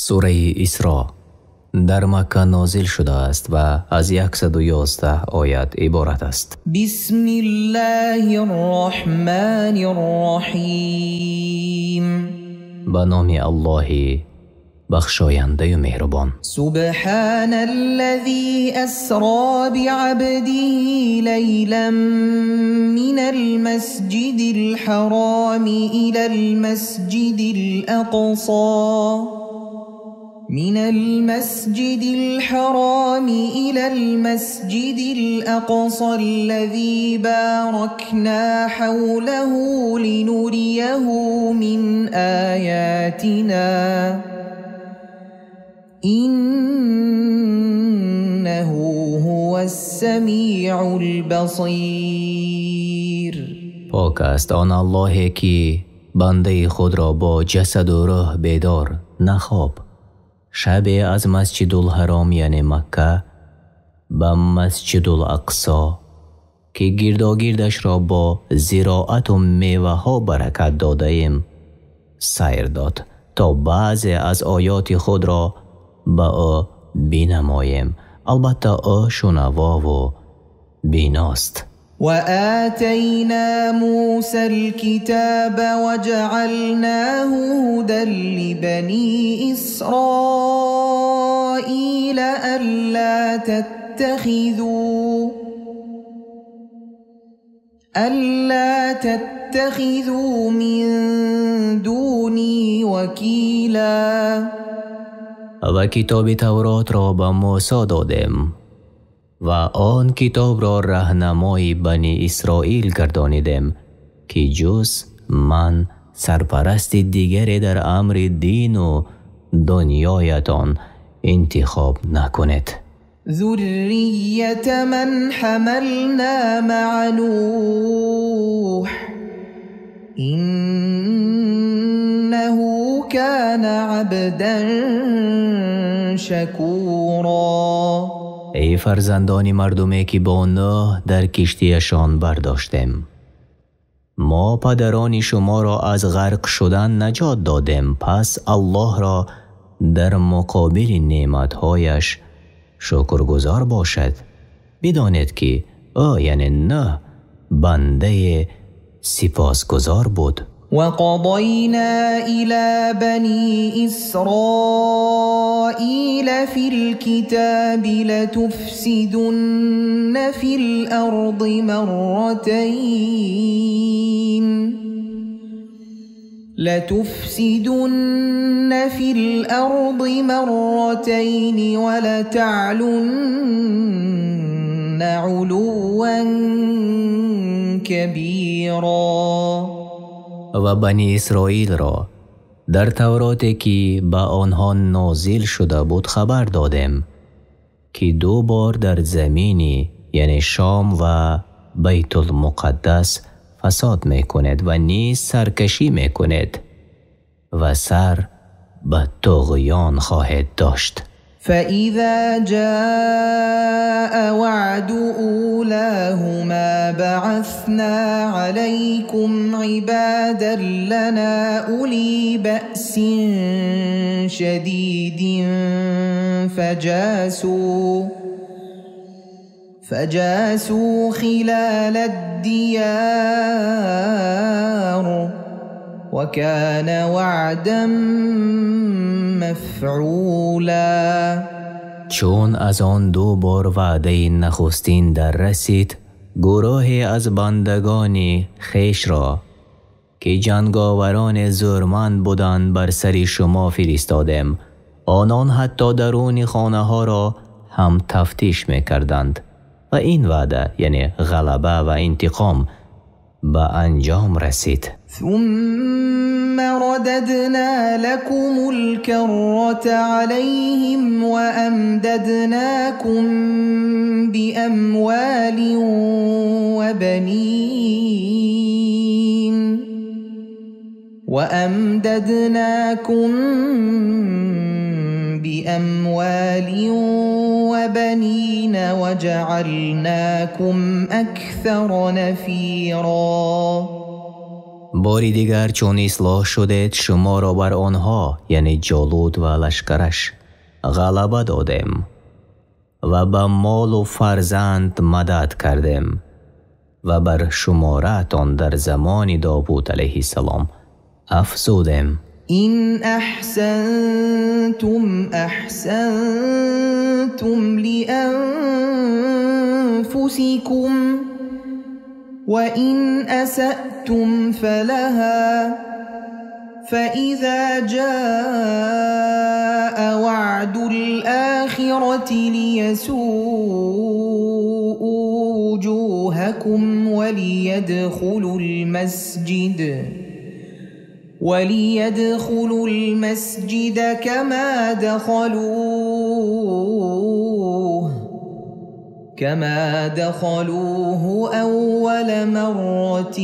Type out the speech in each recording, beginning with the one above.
سوره اسراء در مکه نازل شده است و از 111 آیت عبارت است. بسم الله الرحمن الرحیم. به نام الله بخشاینده و مهربان. سبحان الذي اسرى بعبده لیلا من المسجد الحرام الى المسجد الأقصى الذي باركنا حوله لنريه من آياتنا إنه هو السميع البصير. پاک است آن الله که بنده خود را با جسد و روح بیدار نخواب شب از مسجد الحرام یعنی مکه به مسجد الاقصی که گرداگردش را با زراعت و میوه ها برکت داده ایم سیر داد تا بعضی از آیات خود را به او بینماییم. البته او شنوا و بیناست. وآتينا موسى الكتاب وجعلناه هدى لبني إسرائيل ألا تتخذوا من دوني وكيلا. و کتاب تورات را به موسی دادیم و آن کتاب را راهنمای بنی اسرائیل گردانیدیم که جز من سرپرست دیگری در امر دین و دنیایتان انتخاب نکنید. ذریة من حملنا مع نوح إنه كان عبدا شکورا. ای فرزندان مردمی که با نوح در کشتیشان برداشتیم، ما پدران شما را از غرق شدن نجات دادیم، پس الله را در مقابل نعمتهایش شکرگزار باشد. بدانید که او یعنی نوح بنده سپاسگزار بود. وقضينا إلى بني إسرائيل في الكتاب لتفسدن في الأرض مرتين ولتعلن علوا كبيرا. و بنی اسرائیل را در توراتی که به آنها نازل شده بود خبر دادیم که 2 بار در زمینی یعنی شام و بیت المقدس فساد میکنید و نیز سرکشی میکنید و سر به طغیان خواهید داشت. فإذا جاء وعد أولاهما بعثنا عليكم عبادا لنا أولي بأس شديد فجاسوا خلال الديار وكان وعدا مفعولا. چون از آن 2 بار وعده نخستین در رسید، گروهی از بندگان خیش را که جنگاوران زورمند بودند بر سر شما فرستادیم. آنان حتی درون خانه ها را هم تفتیش میکردند و این وعده یعنی غلبه و انتقام به انجام رسید. ثم رددنا لكم الكرة عليهم وأمددناكم بأموال وبنين وجعلناكم أكثر نفيرا. باری دیگر چون اصلاح شدید شما را بر آنها یعنی جالوت و لشکرش غلبه دادیم و به مال و فرزند مدد کردیم و بر شمارتان در زمان داوود علیه السلام افزودیم. إن أحسنتم أحسنتم لأنفسكم وإن أسأتم فلها فإذا جاء وعد الآخرة ليسوءوا وجوهكم وليدخلوا المسجد كما دخلوه أول مرة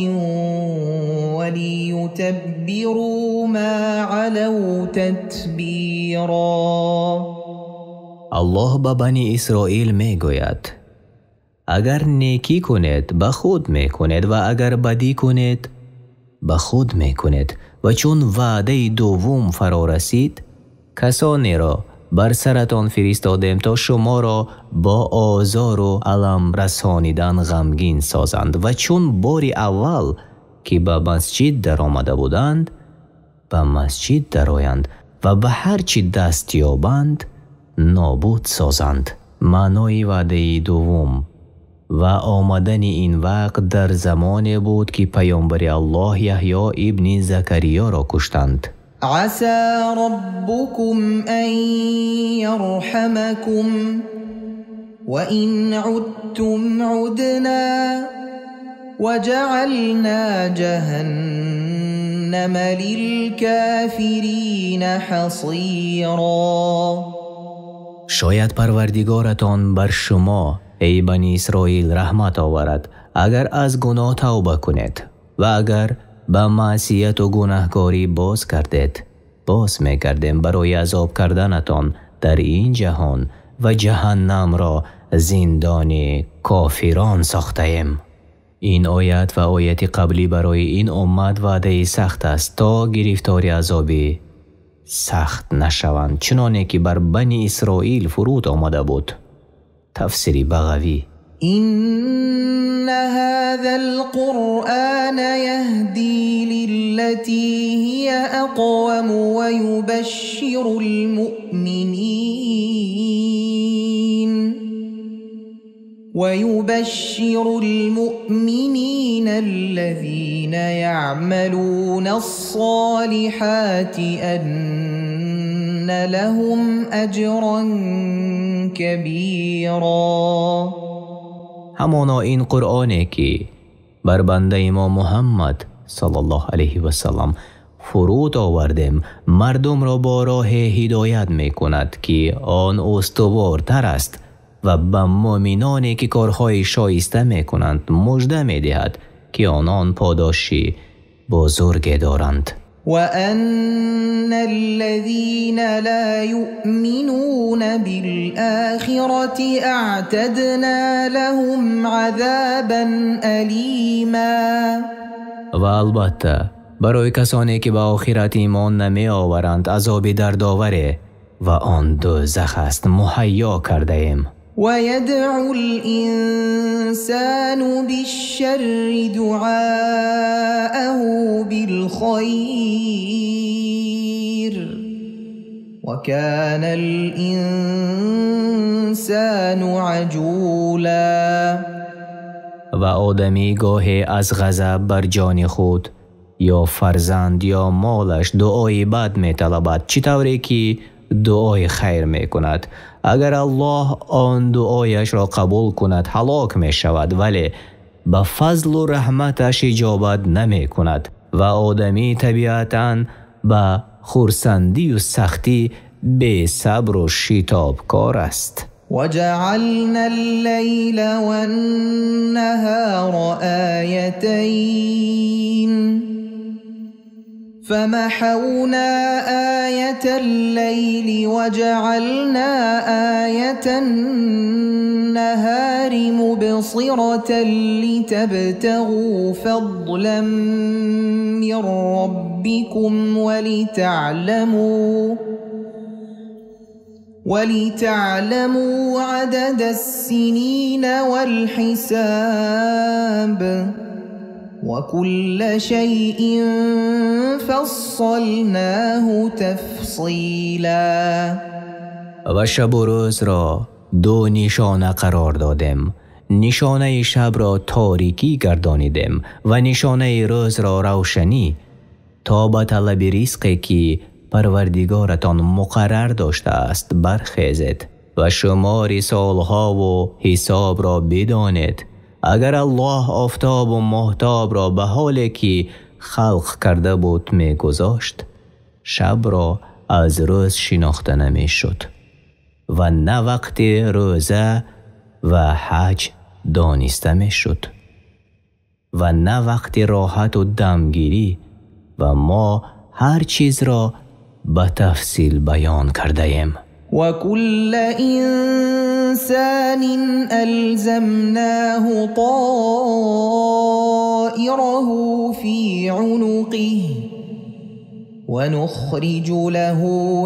وليتبروا ما علوا تتبيرا. الله به بنی اسرائیل می گوید اگر نیکی کنید به خود می کنید و اگر بدی کنید به خود می کنید و چون وعده دوم فرا رسید کسانی را بر سرتان فرستادیم تا شما را با آزار و الم رسانیدن غمگین سازند و چون باری اول که به مسجد در آمده بودند به مسجد درآیند و به هر چی دست یابند نابود سازند. معنای وعده دوم و آمدن این وقت در زمانی بود که پیامبر الله یحیی ابن زکریا را کشتند. عسى ربكم أن يرحمكم وإن عدتم عدنا وجعلنا جهنم للكافرين حصيرا. شاید پروردگارتان بر شما ای بنی اسرائیل رحمت آورد اگر از گناه توبه کنید و اگر به معصیت و گناهکاری باز کردید باز می‌کردیم برای عذاب کردنتان در این جهان و جهنم را زندان کافران ساختیم. این آیت و آیت قبلی برای این امت وعده سخت است تا گرفتار عذابی سخت نشوند چنانه که بر بنی اسرائیل فرود آمده بود. تفسیر بغوی. إن هذا القرآن يهدي للتي هي أقوم ويبشر المؤمنين الذين يعملون الصالحات أن لهم أجرا كبيرا. همانا این قرآنی که بر بنده امام محمد صلی الله علیه و سلم فرود آوردیم مردم را با راه هدایت می کند که آن استوارتر است و به مؤمنانی که کارهای شایسته می کنند مژده می دهد که آنان پاداشی بزرگ دارند. وأن الذين لا يؤمنون بالآخرة أعتدنا لهم عذابا أليما. و البته برای کسانی که به آخرت ایمان نمی آورند عذاب دردآور و آن دوزخ است مهیا کرده ایم. ويدعو الإنسان بالشر دعاءه بالخير وكان الإنسان عجولا. و آدمی گاهی از غضب بر جان خود یا فرزند یا مالش دعای بد می طلبد چطوری که دعای خیر می کند. اگر الله آن دعایش را قبول کند هلاک می شود ولی به فضل و رحمتش اجابت نمی کند و آدمی طبیعتاً به خرسندی و سختی بی صبر و شتاب کار است. وجعلنا الليل والنهار آيتين فمحونا آية الليل وجعلنا آية النهار مبصرة لتبتغوا فضلا من ربكم ولتعلموا عدد السنين والحساب وكل شيء فصلناه تفصیلا. و شب و روز را دو نشانه قرار دادیم. نشانه شب را تاریکی گردانیدیم و نشانه روز را روشنی، تا به طلب رزقی که پروردگارتان مقرر داشته است برخیزید و شمار سالها و حساب را بدانید. اگر الله آفتاب و ماهتاب را به حالی که خلق کرده بود می گذاشت، شب را از روز شناخته نمی شد و نه وقت روزه و حج دانسته می شد و نه وقت راحت و دمگیری، و ما هر چیز را به تفصیل بیان کرده ایم. و کل انسان الزمناه طائره فی عنقه ونخرج له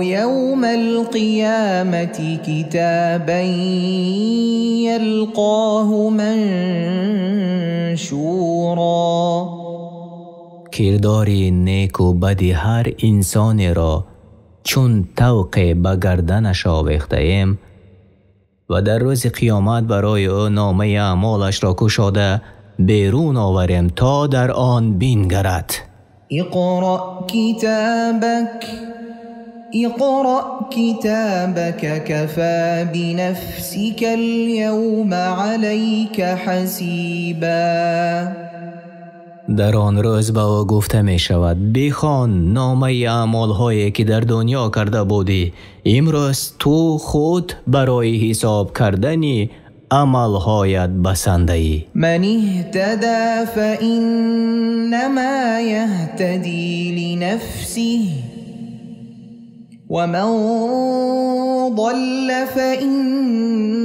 يوم القيامة كتابا يلقاه منشورا. کرداری نیک و بدی هر انسان را چون طوق به گردنش آویخته ایم و در روز قیامت برای او نامه اعمالش را گشاده بیرون آوریم تا در آن بنگرد. اقرأ كتابك كفى بنفسك اليوم عليك حسيبا. در آن روز به او گفته می شود بخوان نامه اعمال هایی که در دنیا کرده بودی. امروز تو خود برای حساب کردنی عمل هایت بسنده ای. من اهتدى فإنما يهتدي لنفسه ومن ضل فإنما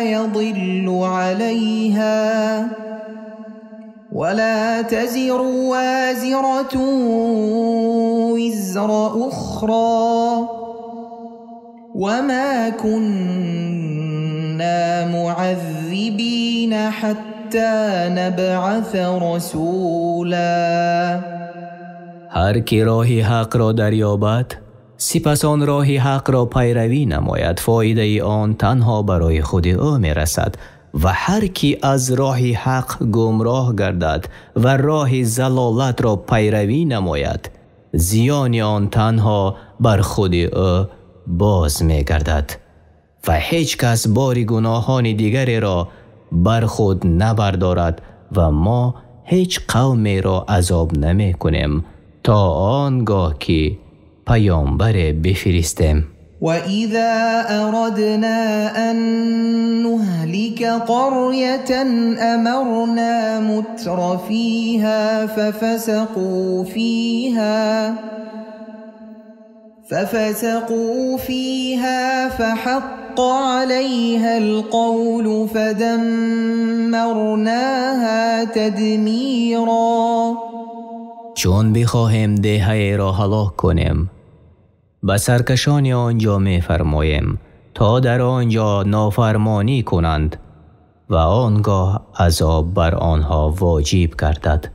يضل عليها ولا تزر وازرة وزر أخرى وما كنا معذبين حتى نبعث رسولا. هر کی راه حق را دریابد سپس آن راه حق را پیروی نماید، فایده آن تنها برای خود او می رسد. و هر کی از راه حق گمراه گردد و راه ضلالت را پیروی نماید، زیان آن تنها بر خود او باز می گردد و هیچ کس بار گناهان دیگری را بر خود نبردارد و ما هیچ قومی را عذاب نمی کنیم تا آنگاه که پیامبر بفرستیم. وَإِذَا أَرَدْنَا أَن نُّهْلِكَ قَرْيَةً أَمَرْنَا مُتْرَ فِيهَا فَفَسَقُوا فِيهَا فَحَقَّ عَلَيْهَا الْقَوْلُ فَدَمَّرْنَاهَا تَدْمِيرًا. چون بخواهیم دهه را هلاک کنیم به سرکشان آنجا می فرماییم تا در آنجا نافرمانی کنند و آنگاه عذاب بر آنها واجب گردد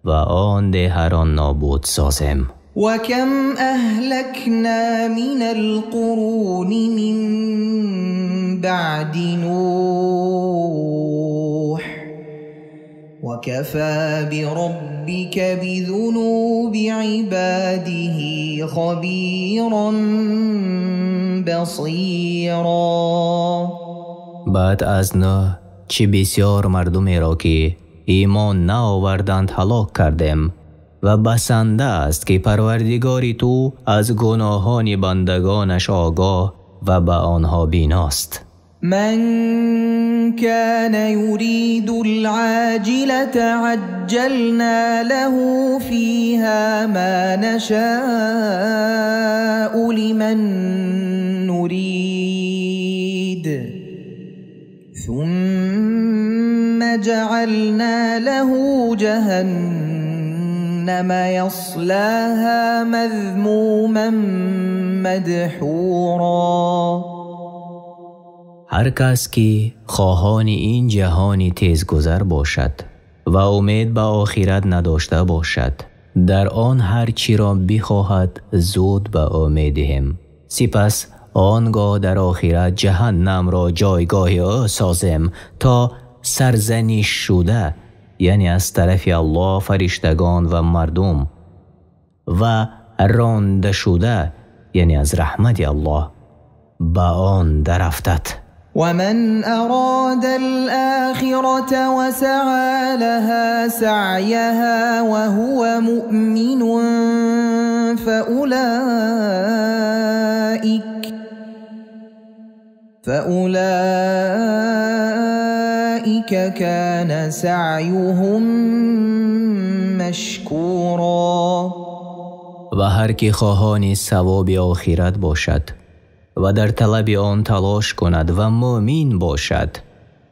و آن دهه را نابود سازیم. و کم اهلکنا من القرون من بعد نوح وكفى بربك بذنوب عباده خبيرا بصيرا. بعد از نوح چه بسیار مردمی را که ایمان نآوردند هلاک کردیم و بسنده است که پروردگاری تو از گناهان بندگانش آگاه و به آنها بیناست. من كان يريد العاجلة عجلنا له فيها ما نشاء لمن نريد ثم جعلنا له جهنم يصلاها مذموما مدحورا. هر کس که خواهان این جهانی تیزگذر باشد و امید به آخرت نداشته باشد، در آن هر چی را بخواهد زود به امید دهیم. سپس آنگاه در آخرت جهنم را جایگاه او سازیم تا سرزنش شده، یعنی از طرف الله، فرشتگان و مردم، و رانده شده، یعنی از رحمت الله، به آن درافتد. ومن أراد الآخرة وسعى لها سعيها وهو مؤمن فأولئك كان سعيهم مشكورا. و هر که خواهان ثواب آخرت باشد و در طلب آن تلاش کند و مؤمن باشد،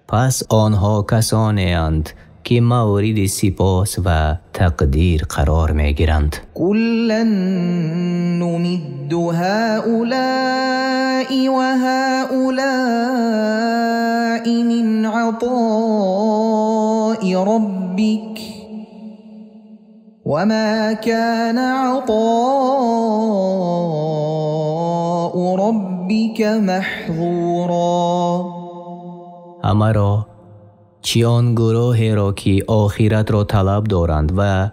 پس آنها کسانی اند که مورد سپاس و تقدیر قرار می گیرند. كلا نمد هؤلاء وهؤلاء من عطاء ربك وما كان عطاء ربك محظورا. همه را، چی آن گروه را که آخرت را طلب دارند و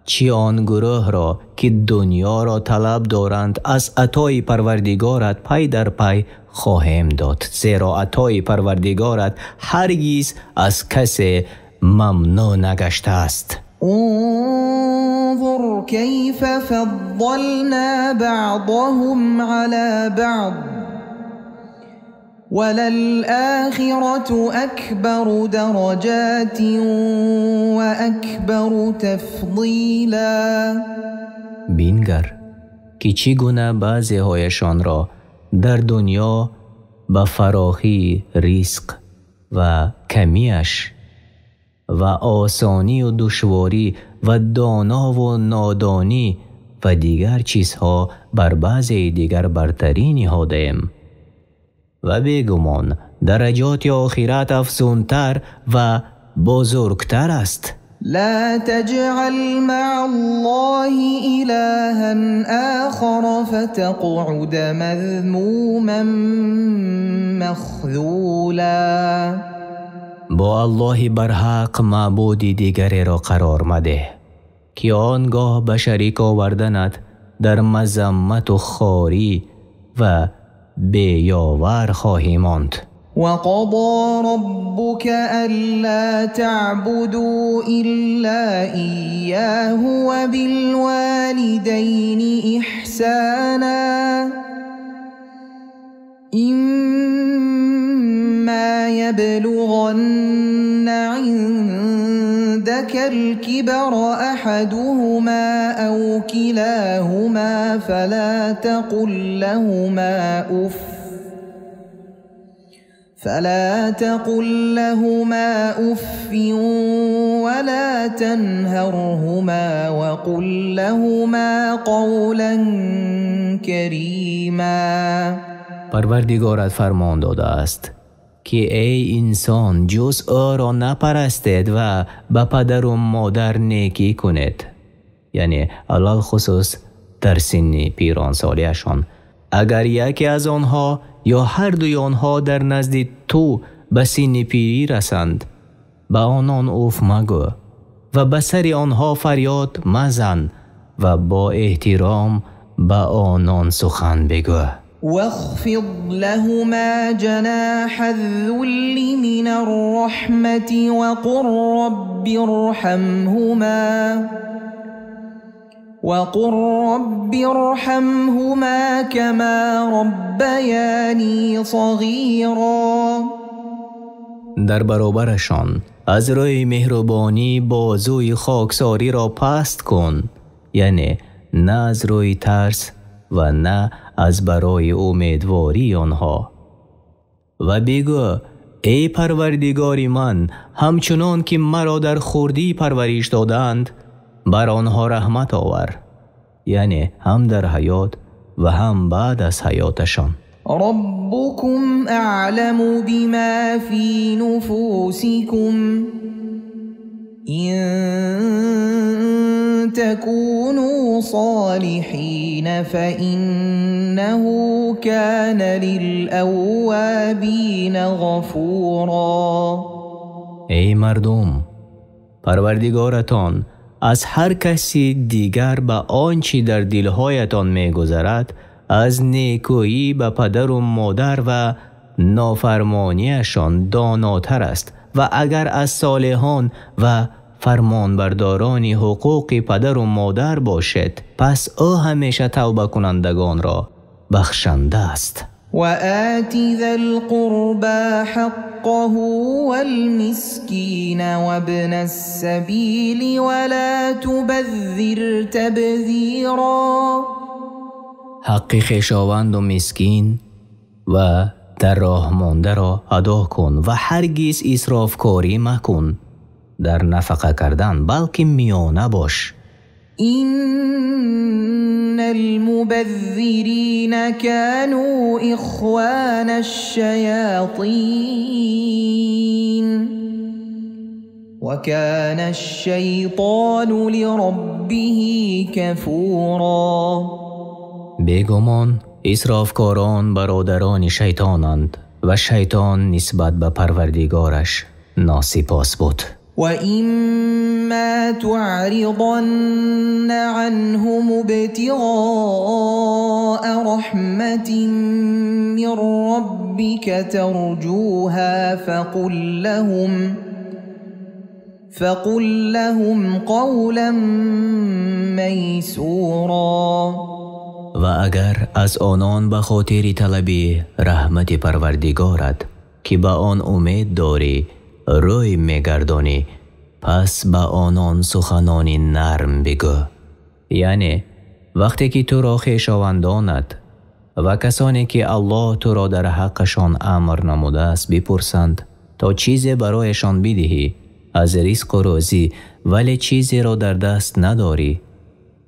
چی آن گروه را که دنیا را طلب دارند، از عطای پروردگارت پی در پی خواهیم داد، زیرا عطای پروردگارت هرگز از کسی ممنوع نگشته است. انظر كيف فضلنا بعضهم على بعض وللآخرة أكبر درجات وأكبر تفضيلا. بینگر که چگونه بعضی هایشان را در دنیا به فراخی رزق و کمیش و آسانی و دشواری و دانا و نادانی و دیگر چیزها بر بعضی دیگر برتری نهادیم. و بیگمان درجات آخرت افزونتر و بزرگتر است. لا تجعل مع الله إلها آخر فتقعد مذموما مخذولا. با الله برحق معبودی دیگری را قرار مده که آنگاه به شریک آوردنت در مذمت و خواری و بیاور خواهی ماند. وقضى ربك ألا تعبدوا إلا إياه وبالوالدين إحسانا إما يبلغن عندك الكبر أحدهما أو كلاهما فلا تقل لهما أف ولا تنهرهما وقل لهما قولا كريما. پروردگارت فرمان داده است که ای انسان، جز او را نپرستید و به پدر و مادر نیکی کنید، یعنی علال خصوص در سن پیران سالیشان. اگر یکی از آنها یا هر دوی آنها در نزد تو به سن پیری رسند، به آنان اوف مگو و به سر آنها فریاد مزن و با احترام به آنان سخن بگو. واخفض لهما جناح الذل من الرحمة وقل رب ارحمهما وقل رب ارحمهما كما ربياني صغیرا. در برابرشان از روی مهربانی بازوی خاکساری را پست کن، یعنی نه از روی ترس و نه از برای امیدواری آنها. و بگو ای پروردگار من، همچنان که مرا در خردی پرورش دادند بر آنها رحمت آور، یعنی هم در حیات و هم بعد از حیاتشان. ربكم اعلم بما في نفوسكم إن تكونوا صالحين فإنه كان للأوابين غفورا. ای مردم، پروردگارتان از هر کسی دیگر به آنچه در دلهایتان می‌گذرد از نیکویی به پدر و مادر و نافرمانیشان داناتر است و اگر از صالحان و فرمانبرداران حقوق پدر و مادر باشد پس او همیشه توبه کنندگان را بخشنده است. وآت ذا القربى حقه والمسكين وابن السبيل ولا تبذر تبذیرا. حق خویشاوند و مسکین و در راه مانده را ادا کن و هرگز اسرافکاری مکن در نفقه کردن، بلکه میانه باش. إن المبذرين كانوا إخوان الشياطين وكان الشيطان لربه كفورا. بیگمان اسرافکاران برادران شیطانند و شیطان نسبت به پروردگارش ناسپاس بود. وَإِمَّا تُعْرِضَنَّ عَنْهُمُ ابْتِغَاءَ رَحْمَةٍ مِّن رَّبِّكَ تَرْجُوهَا فَقُل لَّهُمْ قَوْلًا مَّيْسُورًا. و اگر از آنان به خاطر طلبی رحمت پروردگارت که به آن امید داری روی میگردانی، پس به آنان سخنانی نرم بگو. یعنی وقتی که تو را خویشاوندانت و کسانی که الله تو را در حقشان امر نموده است بپرسند تا چیزی برایشان بدهی از رزق و روزی، ولی چیزی را در دست نداری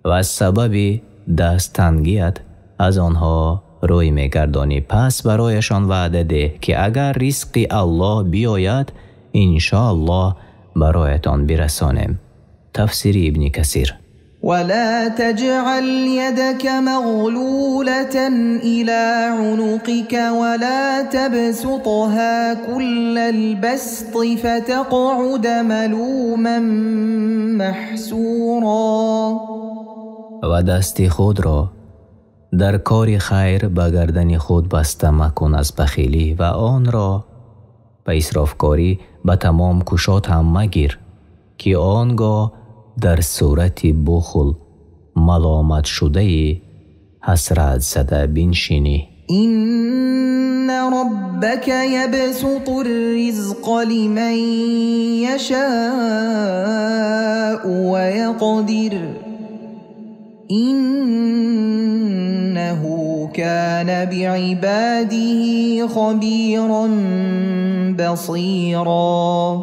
و از سبب دست تنگیت از آنها روی میگردانی، پس برایشان وعده ده که اگر رزق الله بیاید انشاءالله برایتان برسانیم. تفسیر ابن کثیر. ولا تجعل يدك مغلولة إلى عنقك ولا تبسطها كل البسط فتقعد ملوما محسورا. و دست خود را در کار خیر به گردن خود بسته مکن از بخیلی و آن را به اسرافکاری به تمام کشات هم مگیر که آنگاه در صورت بخل ملامت شده حسرت زده بنشینی. إن ربك يبسط الرزق لمن يشاء ويقدر إنه كان بعباده خبيرا بصيرا.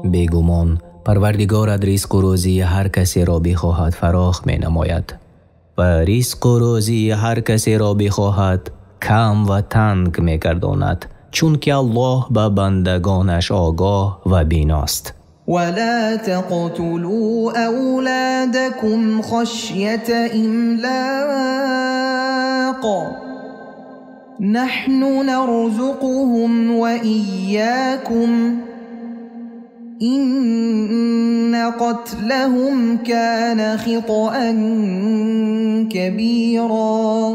بیگمان پروردگارت رزق و روزی هر کسی را بخواهد فراخ می نماید و رزق و روزی هر کسی را بخواهد کم و تنگ می گرداند، چون که الله به بندگانش آگاه و بیناست. ولا تقتلوا أولادكم خشية إملاق نحن نرزقهم وإياكم إن قتلهم كان خطأ كبيرا.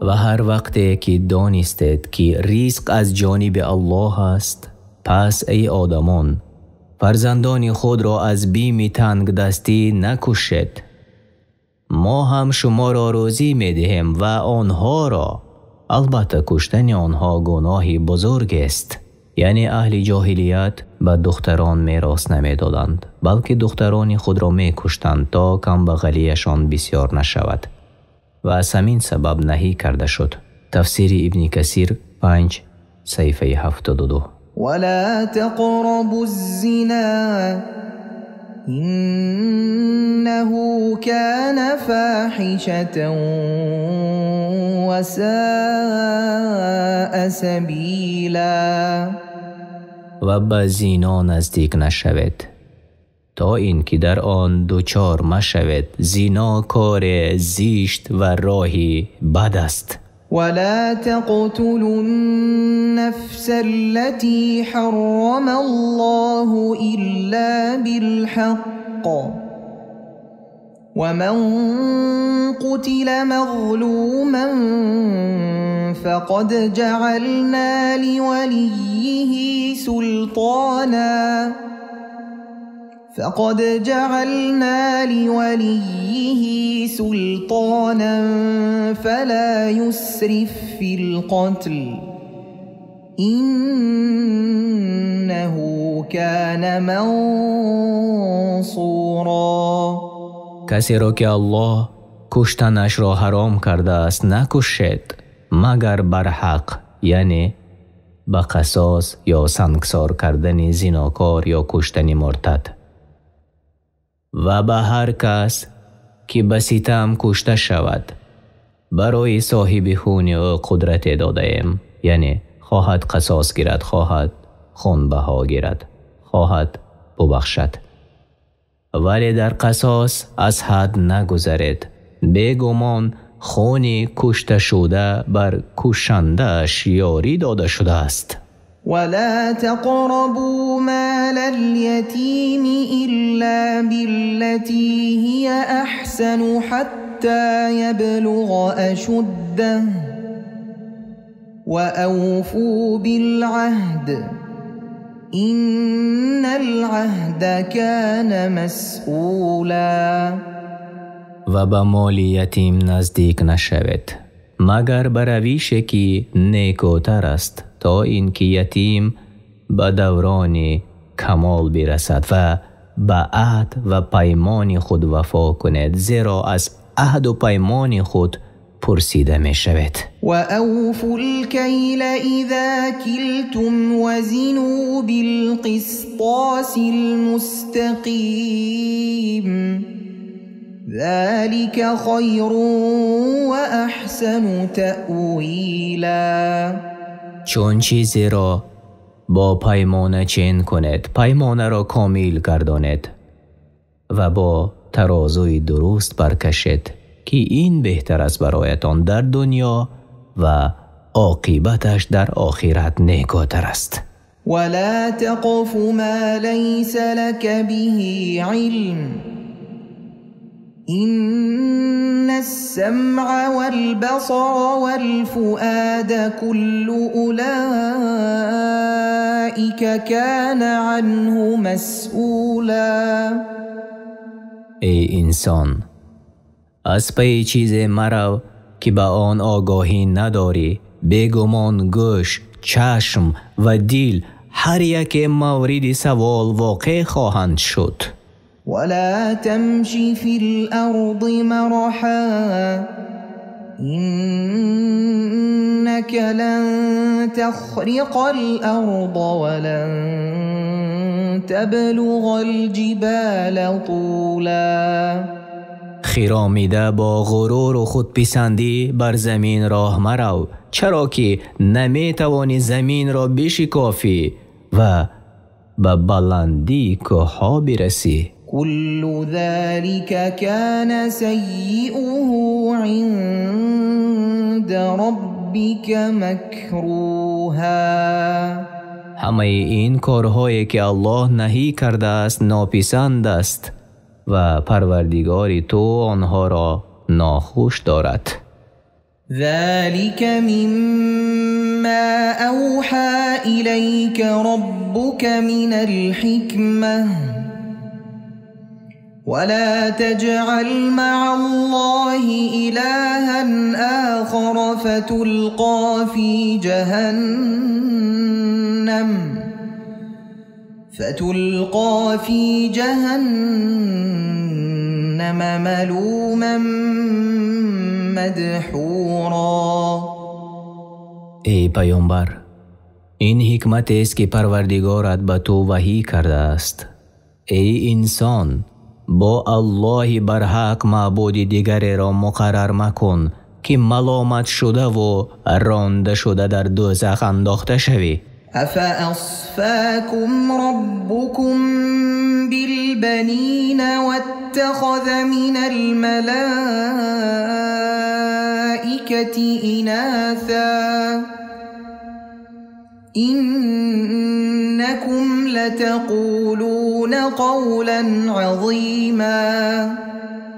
و هر وقتی که دانستید که رزق از جانب الله است، پس ای آدمان فرزندان خود را از بیم تنگ دستی نکشید، ما هم شما را روزی می دهیم و آنها را. البته کشتن آنها گناهی بزرگ است. یعنی اهل جاهلیت به دختران میراث نمی دادند، بلکه دختران خود را می کشتند تا کمبغالیشان بسیار نشود و از همین سبب نهی کرده شد. تفسیر ابن کثیر 5 صفحه 72. ولا تقربوا الزنا إنه كان فاحشة وساء سبیلا. و به زنا نزدیک نشوید تا این که در آن دوچار مشوید. زنا کار زیشت و راهی بد است. ولا تقتلوا النفس التي حرم الله إلا بالحق ومن قتل مظلوما فقد جعلنا لوليه سلطانا فلا يسرف في القتل إنه كان منصورا. کسی را که الله کشتنش را حرام کرده است نکشید مگر بر حق، یعنی به قصاص یا سنگسار کردن زناکار یا کشتن مرتد. و به هر کس که به ستم کشته شود برای صاحب خون او قدرت داده ایم، یعنی خواهد قصاص گیرد، خواهد خون بها گیرد، خواهد ببخشد، ولی در قصاص از حد نگذرید. بیگمان خون کشته شده بر کشنده‌اش یاری داده شده است. ولا تقربوا مال اليتيم إلا بالتي هي أحسن حتى يبلغ أشده وأوفوا بالعهد إن العهد كان مسئولا. و به مال یتیم نزدیک نشوید مگر به روشی که نیکوتر است تا اینکه یتیم به دوران کمال برسد و به عهد و پیمان خود وفا کند، زیرا از عهد و پیمان خود پرسیده می شود. و اوفوا الکیل اذا کلتم وزنوا بالقسطاس المستقیم ذلك خیر و احسن تأویلا. چون چیزی را با پیمانه چین کنید، پیمانه را کامل گردانید و با ترازوی درست برکشید که این بهتر است برایتان در دنیا و عاقبتش در آخرت نیکوتر است. ولا تقف ما ليس لك به علم إن السمع والبصر والفؤاد كل أولئك كان عنه مسئولا. ای انسان، از پی چیز مرو که به آن آگاهی نداری. بیگمان گوش، چشم و دل هر یک مورد سوال واقع خواهند شد. ولا تمشي في الأرض مرحا إنك لن تخرق الأرض ولن تبلغ الجبال طولا. خرامیده با غرور و خودپسندی بر زمین راه مرو، چرا که نمی توانی زمین را بشکافی و به بلندی کوه‌ها برسی. كل ذلك كان سيئه عند ربك مكروها. همه این کارهایی که الله نهی کرده است ناپسند است و پروردگار تو آنها را ناخوش دارد. ذلك مما أوحى إليك ربك من الحكمة ولا تجعل مع الله إلها آخر فتلقى في جهنم ملوما مدحورا. ای پیامبر، این حکمت است که پروردگارت به تو وحی کرده است. ای انسان، با الله برحق معبود دیگری را مقرر مکن که ملامت شده و رانده شده در دوزخ انداخته شوی. افاصفاکم ربکم بالبنین واتخذ من الملائکة اناثا انکم لتقولون قولا عظیما.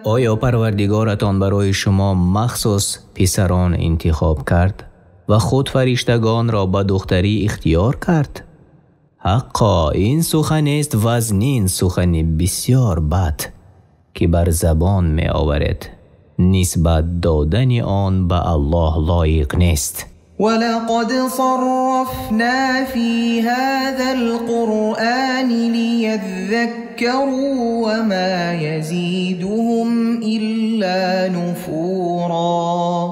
آیا پروردگارتان برای شما مخصوص پسران انتخاب کرد و خود فرشتگان را به دختری اختیار کرد؟ حقا این سخن است وزنین، سخن بسیار بد که بر زبان می آورد. نسبت دادن آن به الله لایق نیست. ولقد صرفنا في هذا القرآن ليذكروا وما يزيدهم إلا نفورا.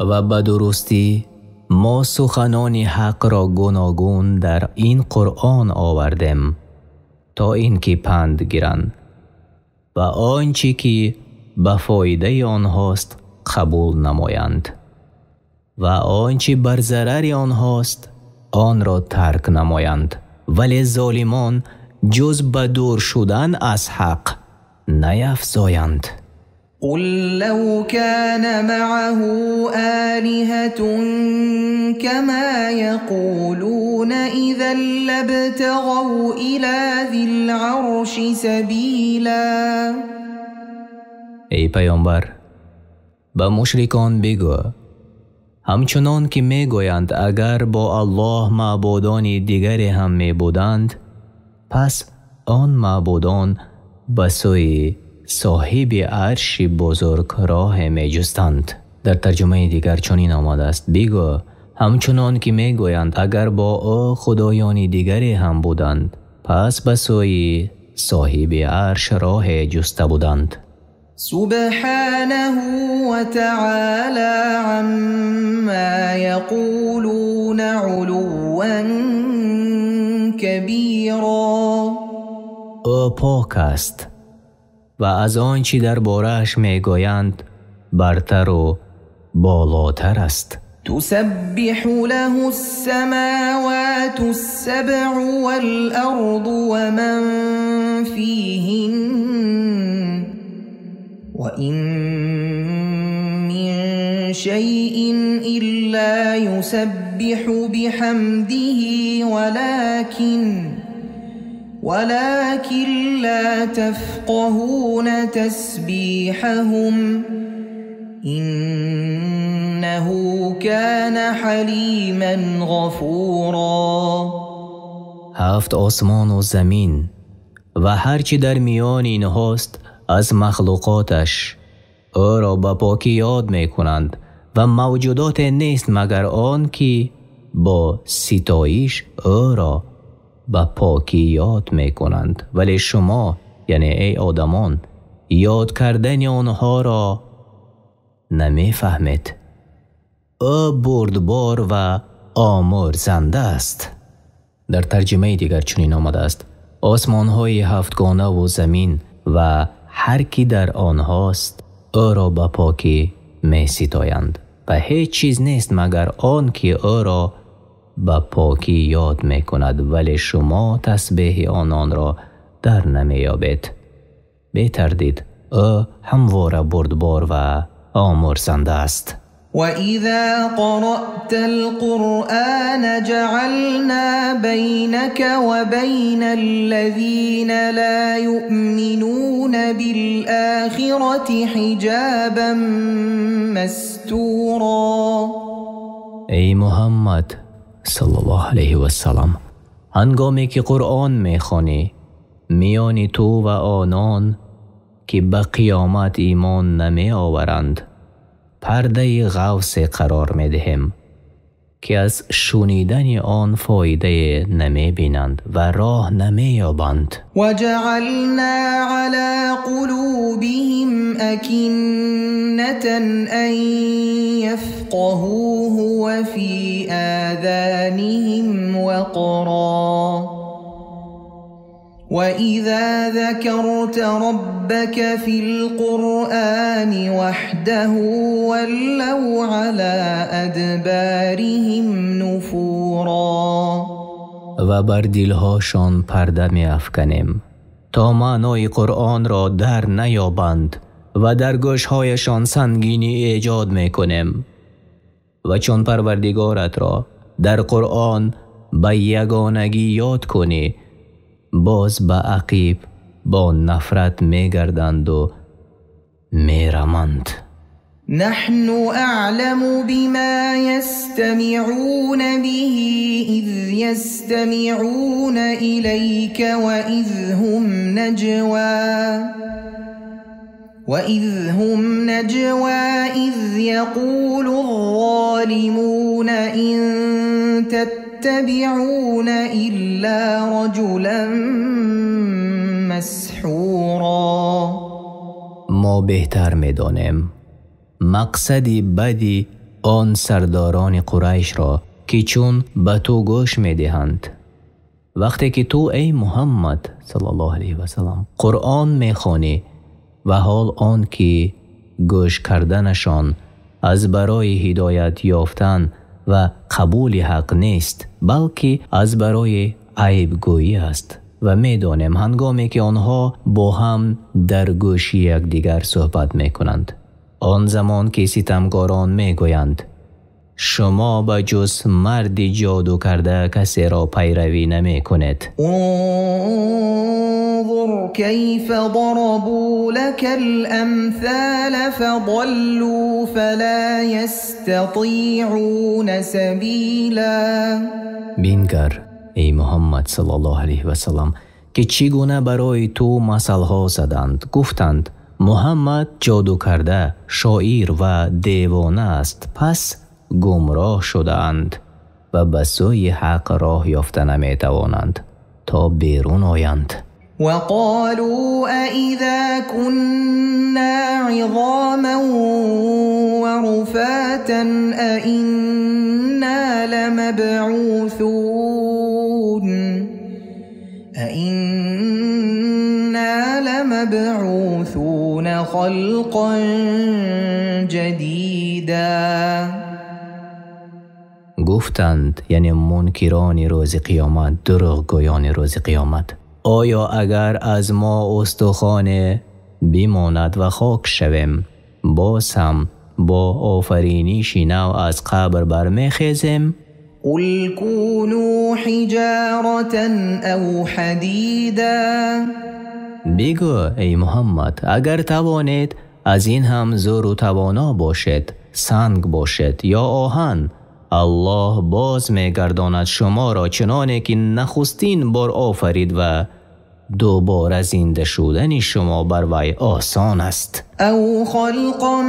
و به درستی ما سخنان حق را گوناگون در این قرآن آوردیم تا اینکه پند گیرند و آنچه که به فایده آنهاست قبول نمایند و آنچه بر ضرر آنهاست آن را ترک نمایند. ولی ظالمان جز به دور شدن از حق نیفزایند. قل لو كان معه آلهة كما يقولون إذا لابتغوا إلى ذي العرش سبيلا. ای پیامبر، به مشرکان بگو همچنان که میگویند اگر با الله معبودان دیگری هم میبودند پس آن معبودان به سوی صاحب عرش بزرگ راه میجستند. در ترجمه دیگر چنین آمده است: بگو همچنان که میگویند اگر با او خدایان دیگری هم بودند پس به سوی صاحب عرش راه جسته بودند. سبحانه وتعالى عما يقولون علوا كبيرا. او پاک است و از آنچه در بارش میگویند برتر و بالاتر است. تسبح له السماوات السبع والأرض ومن فيهن وإن من شيء إلا يسبح بحمده ولكن لا تفقهون تسبيحهم إنه كان حليما غفورا. هفت آسمان و زمین و هرچی در میان اینهاست از مخلوقاتش او را به پاکی یاد می کنند و موجودات نیست مگر آن که با ستایش او را به پاکی یاد می کنند. ولی شما یعنی ای آدمان یاد کردن آنها را نمی فهمید. او بردبار و آمرزنده است. در ترجمه دیگر چنین آمده است: آسمان های هفتگانه و زمین و هر کی در آنهاست او را به پاکی می ستایند و هیچ چیز نیست مگر آن که او را به پاکی یاد می کند ولی شما تسبیح آنان را در نمی یابید. بی تردید او همواره بردبار و آمرزنده است. وَإِذَا قَرَأْتَ الْقُرْآنَ جَعَلْنَا بَيْنَكَ وَبَيْنَ الَّذِينَ لَا يُؤْمِنُونَ بِالْآخِرَةِ حِجَابًا مَسْتُورًا. ای محمد صلی الله علیه و سلم، هنگامی که قرآن میخوانی میان تو و آنان که به قیامت ایمان نمی آورند پرده غوث قرار می دهیم که از شنیدن آن فایده نمی بینند و راه نمی یابند. وجعلنا على قلوبهم أكنة أن يفقهوه وفي آذانهم وقرا وإذا ذكرت ربك في القرآن وحده ولوا على أدبارهم نفورا. و بر دلهاشان پرده می افکنیم تا معنای قرآن را در نیابند و در گوشهایشان سنگینی ایجاد می کنیم. و چون پروردگارت را در قرآن به یگانگی یاد کنی باز به عقیب با نفرت می گردند و می رمند. نحن أعلم بما يستمعون به إذ يستمعون إليك وإذ هم نجوى إذ يقول الظالمون إن تتبعون إلا رجلا مسحورا. ما بهتر می دانیم مقصدی بدی آن سرداران قریش را که چون به تو گوش می دهند وقتی که تو ای محمد صلی الله علیه و سلم قرآن می خوانی و حال آن که گوش کردنشان از برای هدایت یافتن و قبول حق نیست بلکه از برای عیب گویی است و می دانیم هنگامی که آنها با هم در گوش یکدیگر صحبت می کنند آن زمان که ستمگاران می گویند شما به جز مرد جادو کرده کسی را پیروی نمی کنید. انظر کیف ضربوا لك الامثال فضلوا فلا يستطيعون سبیلا. بینگر ای محمد صلی الله علیه و سلم که چگونه برای تو مثلها زدند گفتند محمد جادو کرده شاعر و دیوانه است پس گمراه شدند و به سوی حق راه یافته نمی توانند تا بیرون آیند. وقالوا أإذا كنا عظاما ورفاتا أإنا لمبعوثون خلقا جديدا. گفتند یعنی منکران روز قیامت دروغ گویان روز قیامت آیا اگر از ما استخوان بماند و خاک شویم باز هم با آفرینش نو از قبر برمیخیزیم؟ قل كونوا حجارة او حدیدا. بگو ای محمد اگر توانید از این هم زور و توانا باشد سنگ باشد یا آهن الله باز میگرداند شما را چنانه که نخستین بار آفرید و دوباره زنده شدن شما بر وی آسان است. او خلقا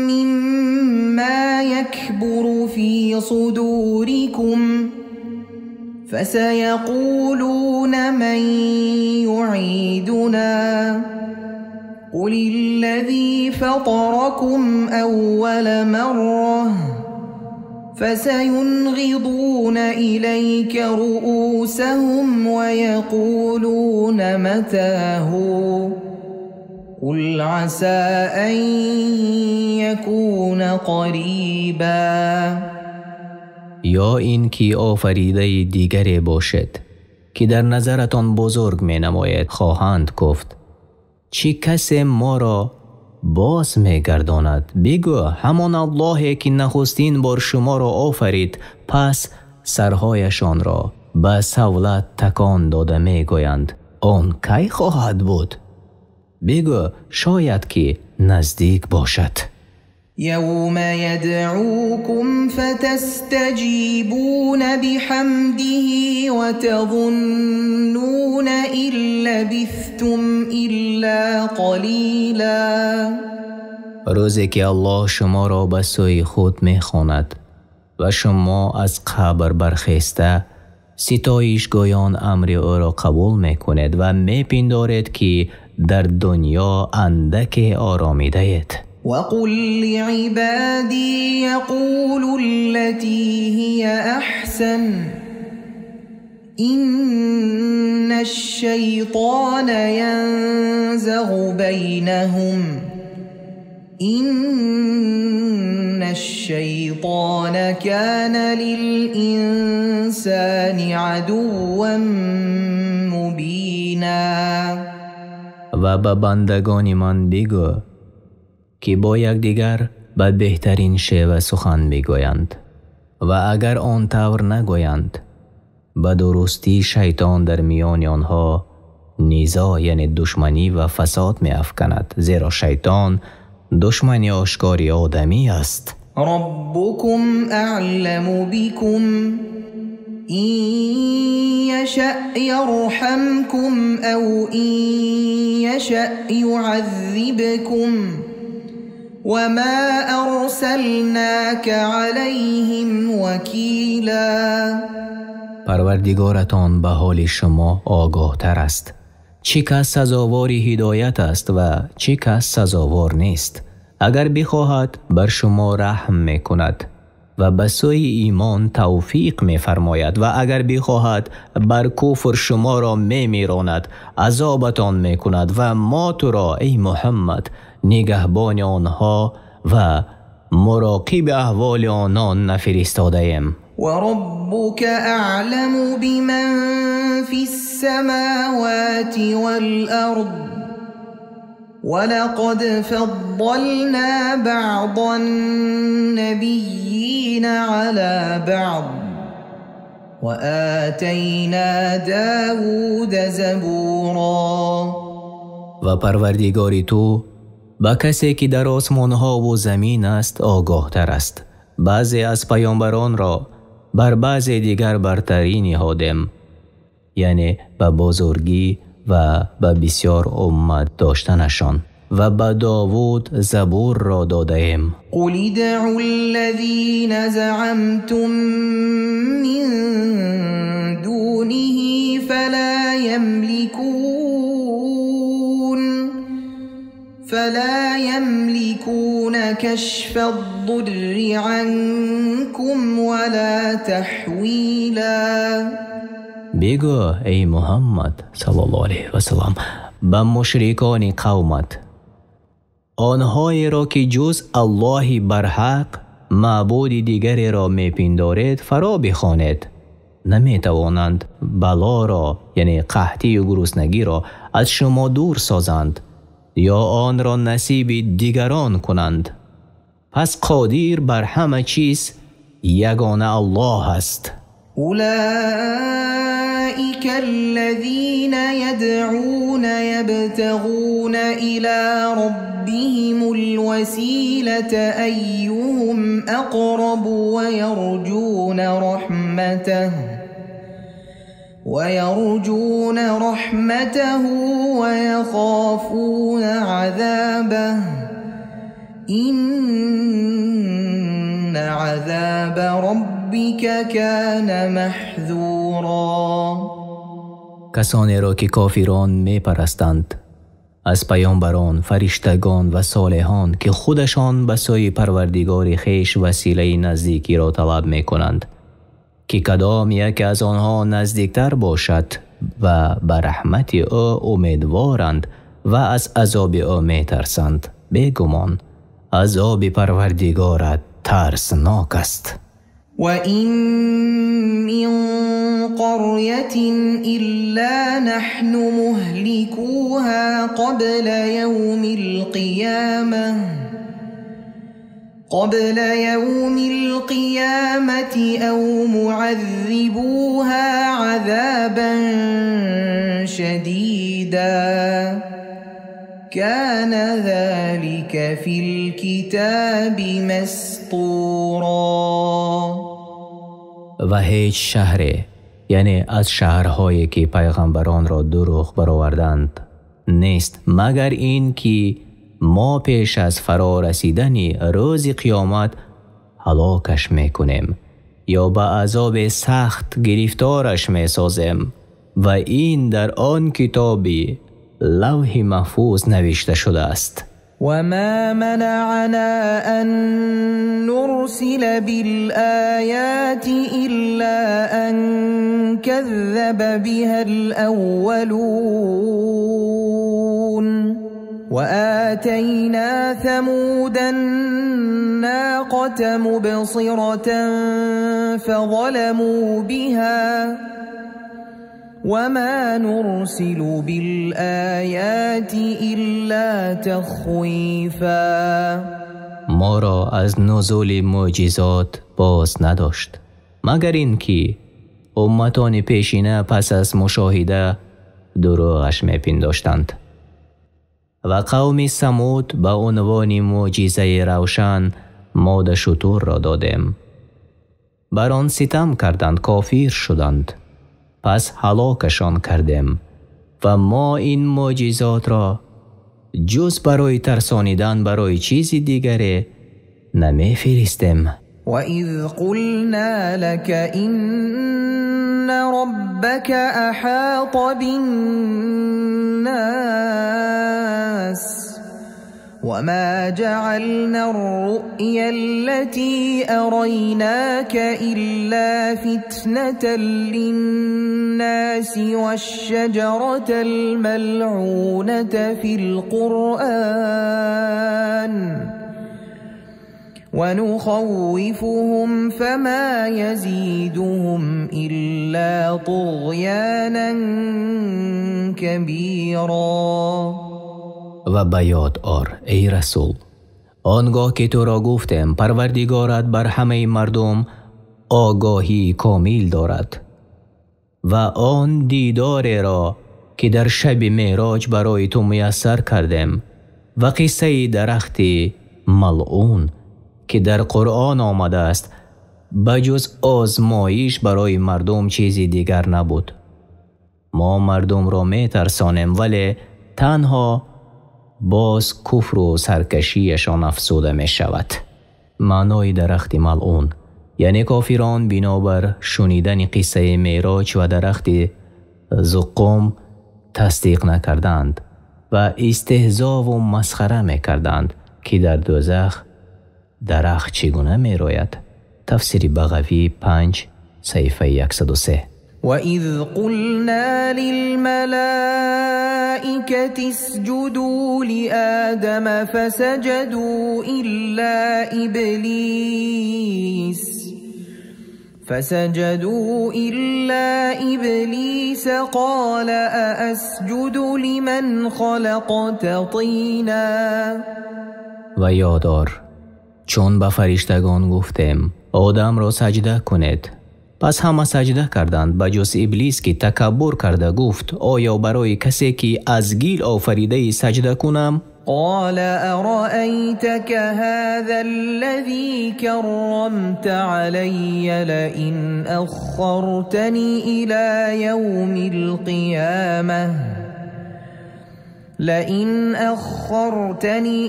مما یکبر فی صدورکم فسیقولون من یعیدنا قل الذی فطرکم اول مره فسينغضون إليك رؤوسهم ويقولون متى هو قل عسى أن يكون قريبا. یا این که آفریده دیگری باشد که در نظرتان بزرگ می نماید خواهند گفت چی کسی ما را باز می گرداند؟ بگو همان الله که نخستین بار شما را آفرید پس سرهایشان را به سهولت تکان داده می گویند آن کی خواهد بود؟ بگو شاید که نزدیک باشد. يوم يدعوكم فتستجيبون بحمده وتظنون إن لبثتم إلا قلیلا. روزی که الله شما را به سوی خود می‌خواند و شما از قبر برخاسته ستایش گویان امر او را قبول می‌کنید و می‌پندارید که در دنیا اندک آرامیده اید. وقل لعبادي يقولوا التي هي أحسن إن الشيطان ينزغ بينهم إن الشيطان كان للإنسان عدوا مبينا. و به بندگان من بگو که با یکدیگر به بهترین شیوه سخن بگویند و اگر آن طور نگویند به درستی شیطان در میان آنها نیزا یعنی دشمنی و فساد می افکند، زیرا شیطان دشمنی آشکاری آدمی است. ربكم أعلم بكم إن يشأ يرحمكم أو إن يشأ يعذبكم وما أرسلناك عليهم وكيلا. پروردگارتان به حال شما آگاه تر است. چه کس سزاوار هدایت است و چه کس سزاوار نیست. اگر بخواهد بر شما رحم می کند و به سوی ایمان توفیق می فرماید و اگر بخواهد بر کفر شما را می میراند، عذابتان می کند و ما تو را ای محمد نگهبان آنها و مراقب احوال آنان نفرستاده ایم. وربك أعلم بمن في السماوات والأرض ولقد فضلنا بعض النبيين على بعض وآتينا داود زبورا. و پروردگاری تو با کسی که در آسمان ها و زمین است آگاه تر است. بعضی از پیامبران را بر بعضی دیگر برتری نهادیم، یعنی به بزرگی و به بسیار امت داشتنشان، و به داوود زبور را داده ایم. قل ادعوا الذین زعمتم من دونه فلا يملكون كشف الضر عنكم ولا تحویلا. بگو ای محمد صلی الله علیه و سلم به مشرکان قومت، آنهایی را که جز الله برحق معبود دیگری را میپندارید فرا بخوانید، نمیتوانند بلا را یعنی قحطی و گرسنگی را از شما دور سازند یا آن را نصیب دیگران کنند. پس قادر بر همه چیز یگانه الله است. أولئك الذين يدعون يبتغون إلى ربهم الوسيلة أيهم أقرب ويرجون رحمته ويخافون عذابه إن عذاب ربك كان محذورا. کسانی را که کافران می پرستند از پیامبران، فرشتگان و صالحان که خودشان به سوی پروردگار خویش وسیله نزدیکی را طلب می کنند که کدام یک از آنها نزدیکتر باشد و به رحمت او امیدوارند و از عذاب او می ترسند. بیگمان عذاب پروردگارت ترسناک است. وَإِن مِّن قَرْيَةٍ إِلَّا نَحْنُ مُهْلِكُوهَا قبل يوم القيامة أو معذبوها عذابا شديدا. كان ذلك في الكتاب مسطورا. و هیچ شهر، یعنی از شهرهایی که پیغمبران را دروغ برآوردند، نیست مگر این که ما پیش از فرا رسیدن روز قیامت هلاکش میکنیم یا به عذاب سخت گرفتارش میسازیم و این در آن کتابی لوح محفوظ نوشته شده است. وما منعنا أن نرسل بالآيات إلا أن كذب بها الأولون وآتينا ثمود الناقة مبصرة فظلموا بها وما نرسل بالآيات إلا تخويفا. ما را از نزول معجزات باز نداشت مگر این که امتان پیشینه پس از مشاهده دروغش میپنداشتند. و قوم ثمود به عنوان معجزه روشن ماده شتر را دادیم. بر آن ستم کردند، کافر شدند، پس هلاکشان کردیم و ما این معجزات را جز برای ترسانیدن برای چیز دیگری نمی فرستیم. و اذ قلنا لك ان ربك احاط بالناس وما جعلنا الرؤيا التي أريناك إلا فتنة للناس والشجرة الملعونة في القرآن ونخوفهم فما يزيدهم إلا طغيانا كبيرا. و به یاد آر ای رسول، آنگاه که تو را گفتم پروردگارت بر همه مردم آگاهی کامل دارد و آن دیدار را که در شب معراج برای تو میسر کردم و قصه درخت ملعون که در قرآن آمده است بجز آزمایش برای مردم چیزی دیگر نبود. ما مردم را می ترسانیم ولی تنها باز کفر و سرکشیشان افزوده می شود. معنای درخت ملعون یعنی کافران بنابر شنیدن قصه معراج و درخت زقوم تصدیق نکردند و استهزا و مسخره می کردند که در دوزخ درخت چگونه می روید. تفسیر بغوی 5 صفحه 103. وَإِذْ قُلْنَا لِلْمَلَائِكَةِ اسْجُدُوا لِآدَمَ فَسَجَدُوا إِلَّا إِبْلِيسَ قَالَ أَأَسْجُدُ لِمَنْ خَلَقْتَ طِينًا. و یادار چون به فرشتگان گفتیم آدم را سجده کنید، پس همه سجده کردند بجز ابلیس که تکبر کرده گفت آیا برای کسی که از گیل آفریده سجده کنم؟ قال أرأيتك هذا الذي كرمت علي لئن أخرتني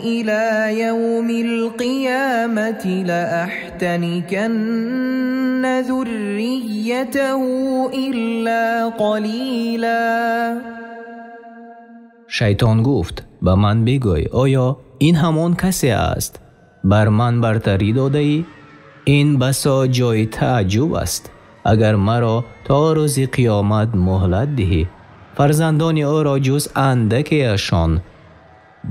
إلى يوم القيامة لأحتنكن ذريته إلا قليلا. شیطان گفت به من بگوی آیا این همان کسی است بر من برتری داده ای؟ این بسا جای تعجب است. اگر مرا تا روز قیامت مهلت دهی فرزندان او را جز اندکیشان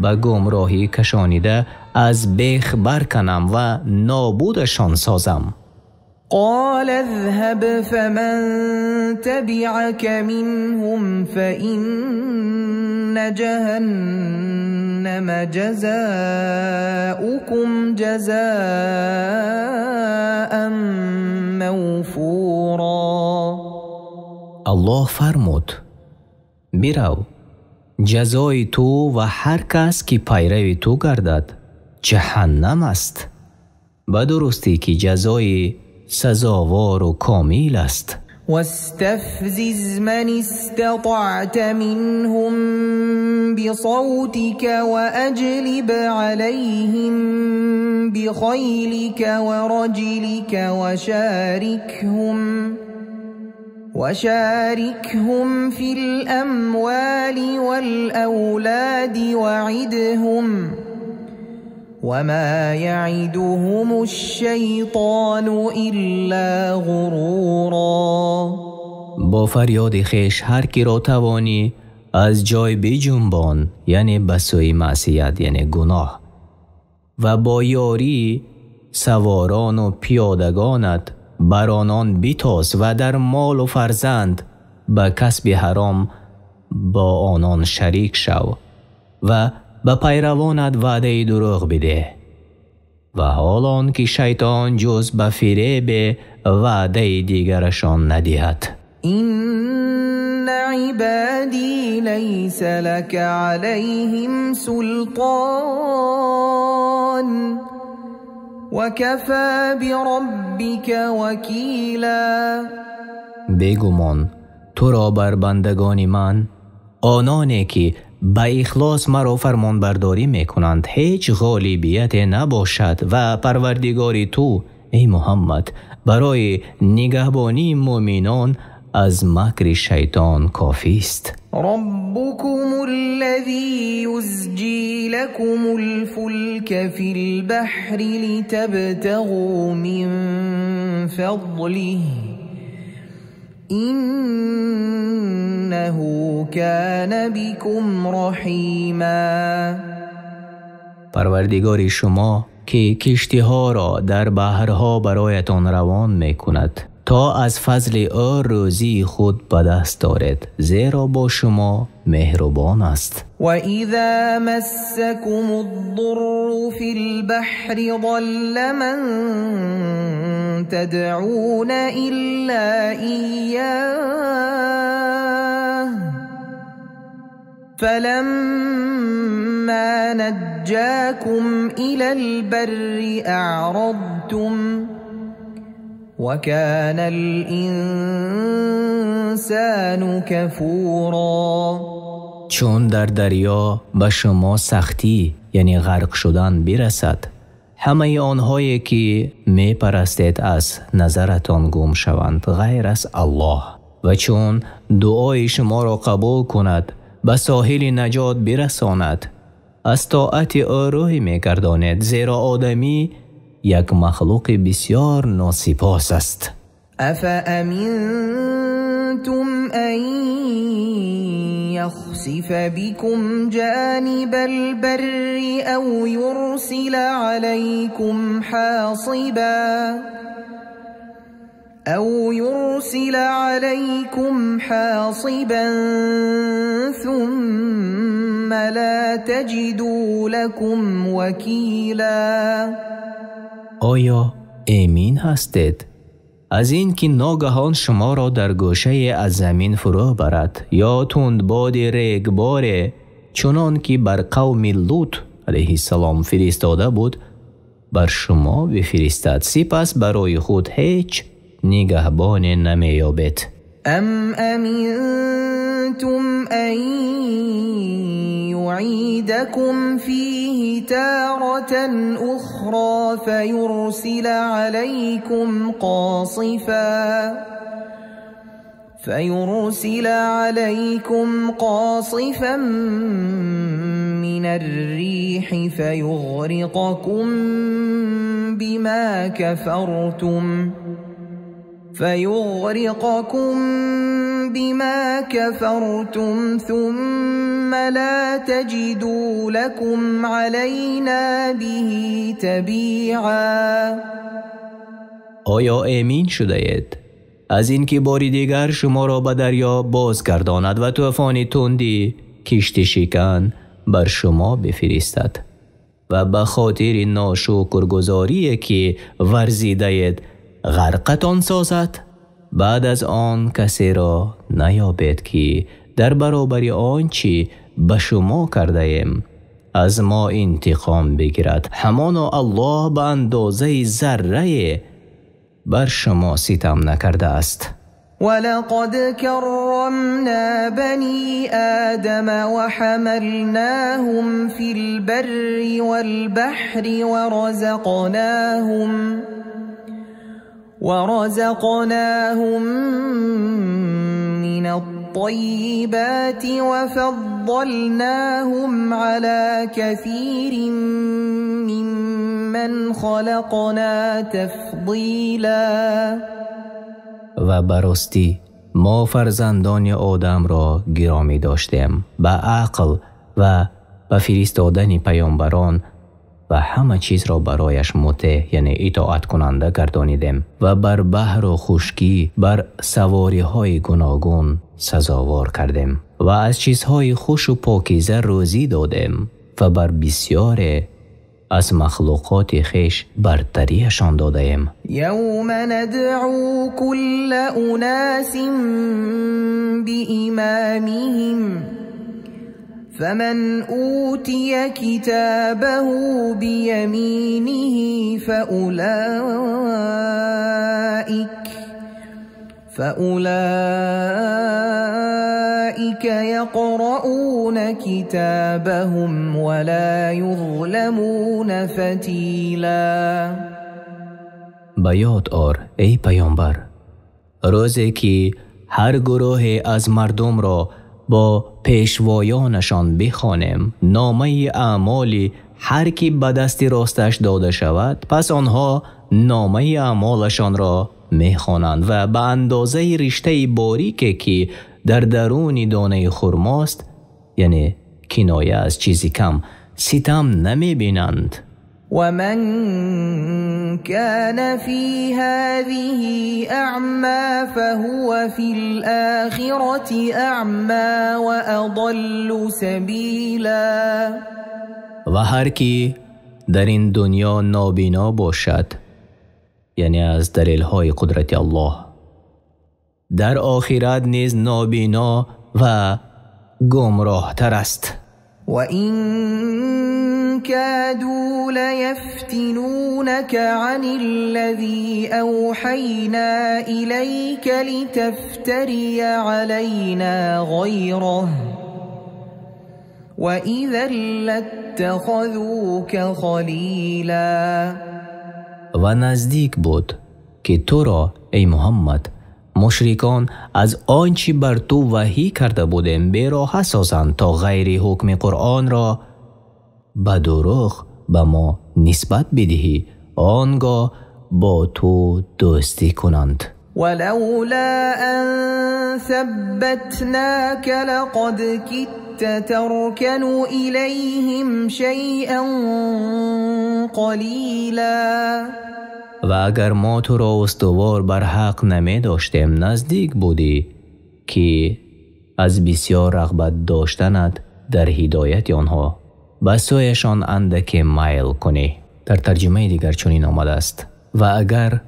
به گمراهی کشانیده از بیخ برکنم و نابودشان سازم. قال اذهب فمن تبعك منهم فإن جهنم جزاؤكم جزاء موفورا. الله فرمود برو جزای تو و هر کس که پیرو تو گردد جهنم است. به درستی که جزای سزاوار و کامل است. واستفزز من استطعت منهم بصوتك وأجلب عليهم بخيلك ورجلك وشاركهم في الأموال والأولاد وعدهم وما يعدهم الشيطان إلا غرورا. با فریاد خویش هر کی را توانی از جای بجنبان، یعنی به سوی معصیت یعنی گناه، و با یاری سواران و پیادگانت بر آنان بیتاز و در مال و فرزند به کسب حرام با آنان شریک شو و به پیروانت وعده دروغ بده و حالان که شیطان جز به فریب وعده دیگرشان ندهد. این عبادی لیس لك علیهم سلطان وکفی بربک وکیلا. بیگمان تو را بر بندگان من، آنانی که به اخلاص مرا فرمان برداری میکنند، هیچ غالبیت نباشد و پروردگاری تو ای محمد برای نگهبانی مؤمنان از مکر شیطان کافی است. ربكم الذي يزجي لكم الفلك في البحر لتبتغوا من فضله إنه كان بكم رحیما. پروردگار شما که کشتی ها را در بحرها برایتان روان می کند تا از فضل او روزی خود به دست دارد، زیرا با شما مهربان است. و اذا مسکم الضر فی البحر ضل من تدعون الا ایاه فلما نجاكم الى البر اعرضتم وكان الانسان کفورا. چون در دریا به شما سختی یعنی غرق شدن برسد، همه آنهایی که می پرستید از نظرتان گم شوند غیر از الله، و چون دعای شما را قبول کند به ساحل نجات برساند، از طاعت او روی می گرداند، زیرا آدمی یک مخلوق بسیار ناسپاس است. افامنتم ان یخسف بكم جانب البر او يرسل عليكم حاصبا ثم لا تجدوا لكم وكيلا. آیا امین هستید از این که ناگهان شما را در گوشه از زمین فرو برد یا تندباد ریگبار چنان که بر قوم لوط علیه السلام فرستاده بود بر شما بفرستد، سپس برای خود هیچ نگهبان نمیابید؟ ام امنتم ان يعيدكم فيه تارة اخرى فيرسل عليكم قاصفا من الريح فيغرقكم بما كفرتم ثم لا تجدوا لكم علينا به تبيعا. آیا امین شده اید از این که باری دیگر شما را به دریا بازگرداند و طوفان تندی کشتی شکن بر شما بفرستد و به خاطر ناشکرگزاری که ورزیده اید غرقتان سازد؟ بعد از آن کسی را نیابید که در برابر آنچه به شما کرده ایم از ما انتقام بگیرد، همانا الله به اندازه ذره بر شما ستم نکرده است. ولقد كرمنا بني آدم وحملناهم في البر والبحر ورزقناهم من الطيبات وفضلناهم على كثير ممن خلقنا تفضیلا. و براستی ما فرزندان آدم را گرامی داشتیم، به عقل و به فرستادن پیامبران و همه چیز را برایش مطیع یعنی اطاعت کننده گردانیدیم و بر بحر و خشکی بر سواری های گوناگون سزاوار کردیم و از چیزهای خوش و پاکیزه روزی دادیم و بر بسیار از مخلوقات خیش برتریشان داده ایم. یوم ندعو کل اناس بإمامهم فمن اوتی کتابه بیمینه فأولئك يقرؤون كتابهم ولا يظلمون فتیلا. به یاد آر ای پیامبر روزی که هر گروه از مردم را با پیشوایانشان بخوانیم نامه اعمال هر کی به دست راستش داده شود، پس آنها نامه اعمالشان را میخوانند و به اندازه رشته باریکی که در درون دانه خرماست یعنی کنایه از چیزی کم ستم نمیبینند. و من كان في هذه اعمى فهو في الآخرة اعمى واضل سبیلا. و هر کی در این دنیا نابینا باشد یعنی از دلیل های قدرت الله، در آخرت نیز نابینا و گمراه تر است. و این کادوا لیفتنونک عن الذی اوحینا الیک لتفتری علینا غیره و اذا لاتخذوک خلیلا. و نزدیک بود که تو را ای محمد مشرکان از آنچه بر تو وحی کرده بودیم بیراه سازند تا غیر حکم قرآن را به دروغ به ما نسبت بدهی، آنگاه با تو دوستی کنند. ولولا ان ثبتناك لقد كدت تركن إليهم شيئا قلیلا. و اگر ما تو را استوار بر حق نمی داشتیم نزدیک بودی که از بسیار رغبت داشتنت در هدایت آنها به سویشان اندکی میل کنی. در ترجمه دیگر چنین آمده است و اگر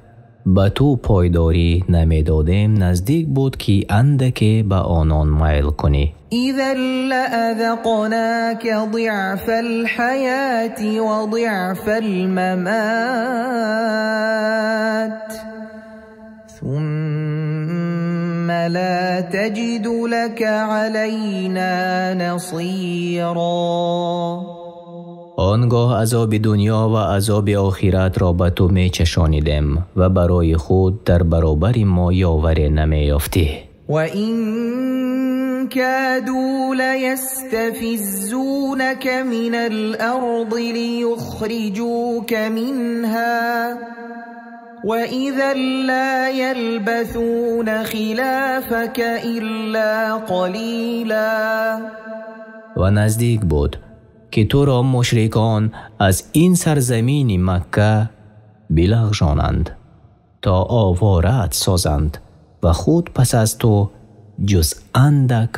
به تو پایداری نمی دادیم نزدیک بود که اندکی به آنان میل کنی. اذا لأذقناك ضعف الحياة وضعف الممات ثم لا تجد لك علينا نصيرا. آنگاه عذاب دنیا و عذاب آخرت را به تو می چشانیدیم و برای خود در برابر ما یاوری نمی یافتی. و این کادوا لیستفزونک من الارض لیخرجوک منها و اذا لا یلبثون خلافک الا قلیلا. و نزدیک بود که تو را مشرکان از این سرزمین مکه بلغزانند تا آوارت سازند و خود پس از تو جز اندک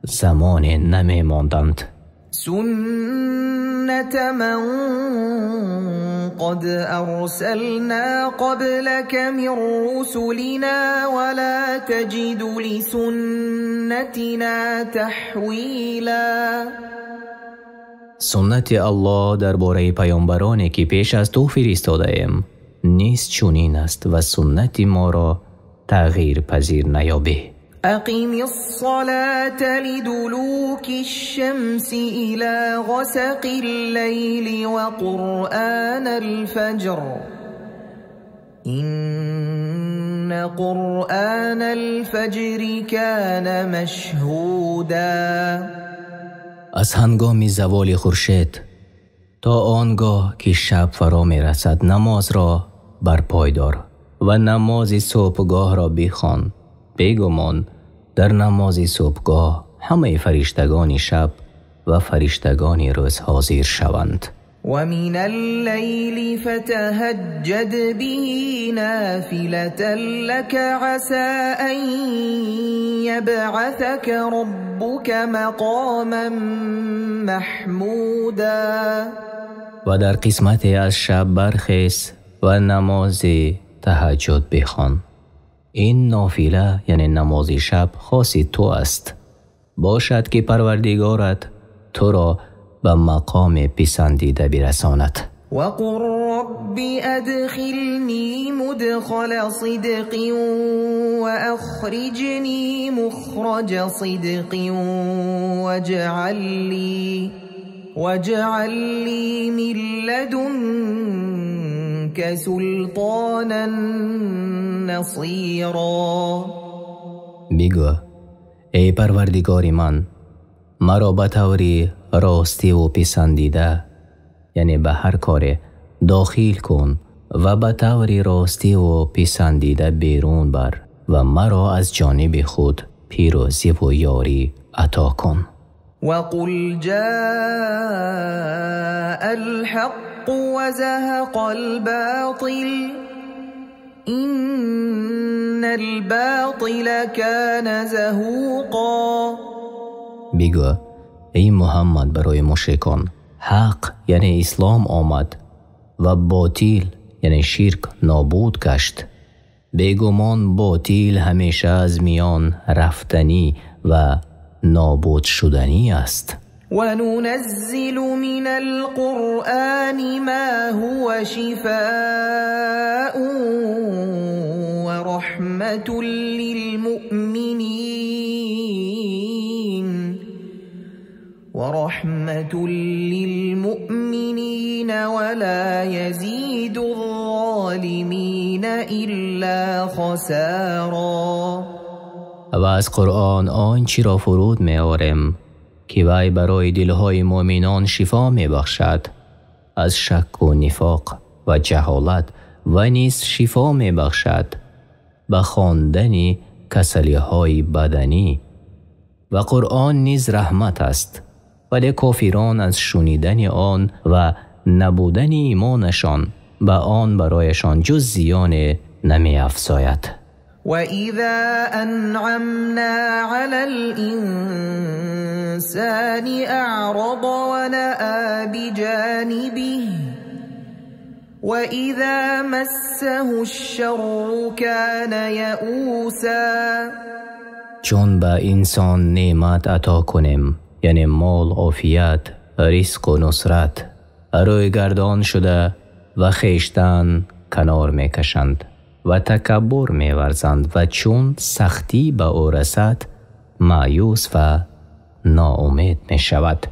زمان نمی ماندند. سنة من قد أرسلنا قبلك من رسلنا ولا تجد لسنتنا تحویلا. سنت الله درباره پیامبرانی که پیش از تو فرستاده ایم نیست چنین است و سنت ما را تغییر پذیر نیابی. أقم الصلاة لدلوك الشمس إلى غسق الليل وقرآن الفجر إن قرآن الفجر كان مشهودا. از هنگام زوال خورشید تا آنگاه که شب فرا می رسد نماز را برپای دار و نماز صبحگاه را بخوان. بیگمان در نماز صبحگاه همه فرشتگان شب و فرشتگان روز حاضر شوند. و من اللیل فتهجد به نافلة لك عسى ان یبعثك ربك مقاما محمودا. و در قسمت از شب برخیز و نماز تهجد بخوان. این نافله یعنی نماز شب خاص تو است. باشد که پروردگارت تو را به مقام پسندیده برساند. وقل رب ادخلنی مدخل صدق واخرجنی مخرج صدق واجعل لی من لدنک سلطانا نصیرا. بگو ای پروردگار من مرا به طور راستی و پسندیده یعنی به هر کار داخل کن و به طور راستی و پسندیده بیرون بر و مرا از جانب خود پیروزی و یاری عطا کن. وقل جاء الحق وزهق الباطل إن الباطل كان زهوقا. بگو ای محمد برای مشرکان حق یعنی اسلام آمد و باطل یعنی شرک نابود گشت. بیگمان باطل همیشه از میان رفتنی و نابود شدنی است. و ننزل من القرآن ما هو شفاء و رحمت للمؤمنین ولا يزيد الظالمین الا خسارا. و از قرآن آنچه را فرود می آوریم که وی برای دلهای مؤمنان شفا می بخشد از شک و نفاق و جهالت و نیز شفا می بخشد به خواندن کسلی های بدنی. و قرآن نیز رحمت است ولی کافران از شنیدن آن و نبودن ایمانشان به آن برایشان جز زیان نمی افزاید. وَإِذَا أَنْعَمْنَا عَلَى الْإِنسَانِ أَعْرَضَ وَنَأَىٰ بِجَانِبِهِ وَإِذَا مَسَّهُ الشَّرُّ كَانَ یئوسا. چون به انسان نعمت عطا کنیم یعنی مال، عافیت، رزق و نصرت، روی گردان شده و خویشتن کنار میکشند و تکبر می‌ورزند و چون سختی به او رسد مایوس و ناامید می‌شود.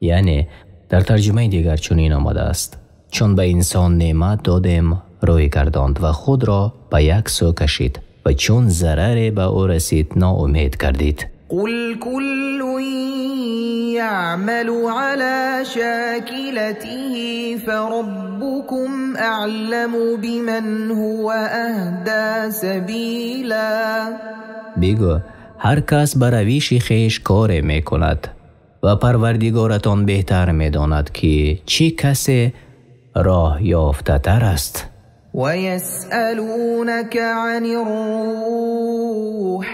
یعنی در ترجمه دیگر چنین آمده است چون به انسان نعمت دادیم روی گرداند و خود را به یک سو کشید و چون ضرر به او رسید ناامید گردید. قل كل يعمل على شاكلته فربكم أعلم بمن هو أهدى سبيلا. بگو هر کس بر روش خویش کار می کند و پروردگارتان بهتر می داند که چه کسی راه یافته تر است. و یسألونک عن الروح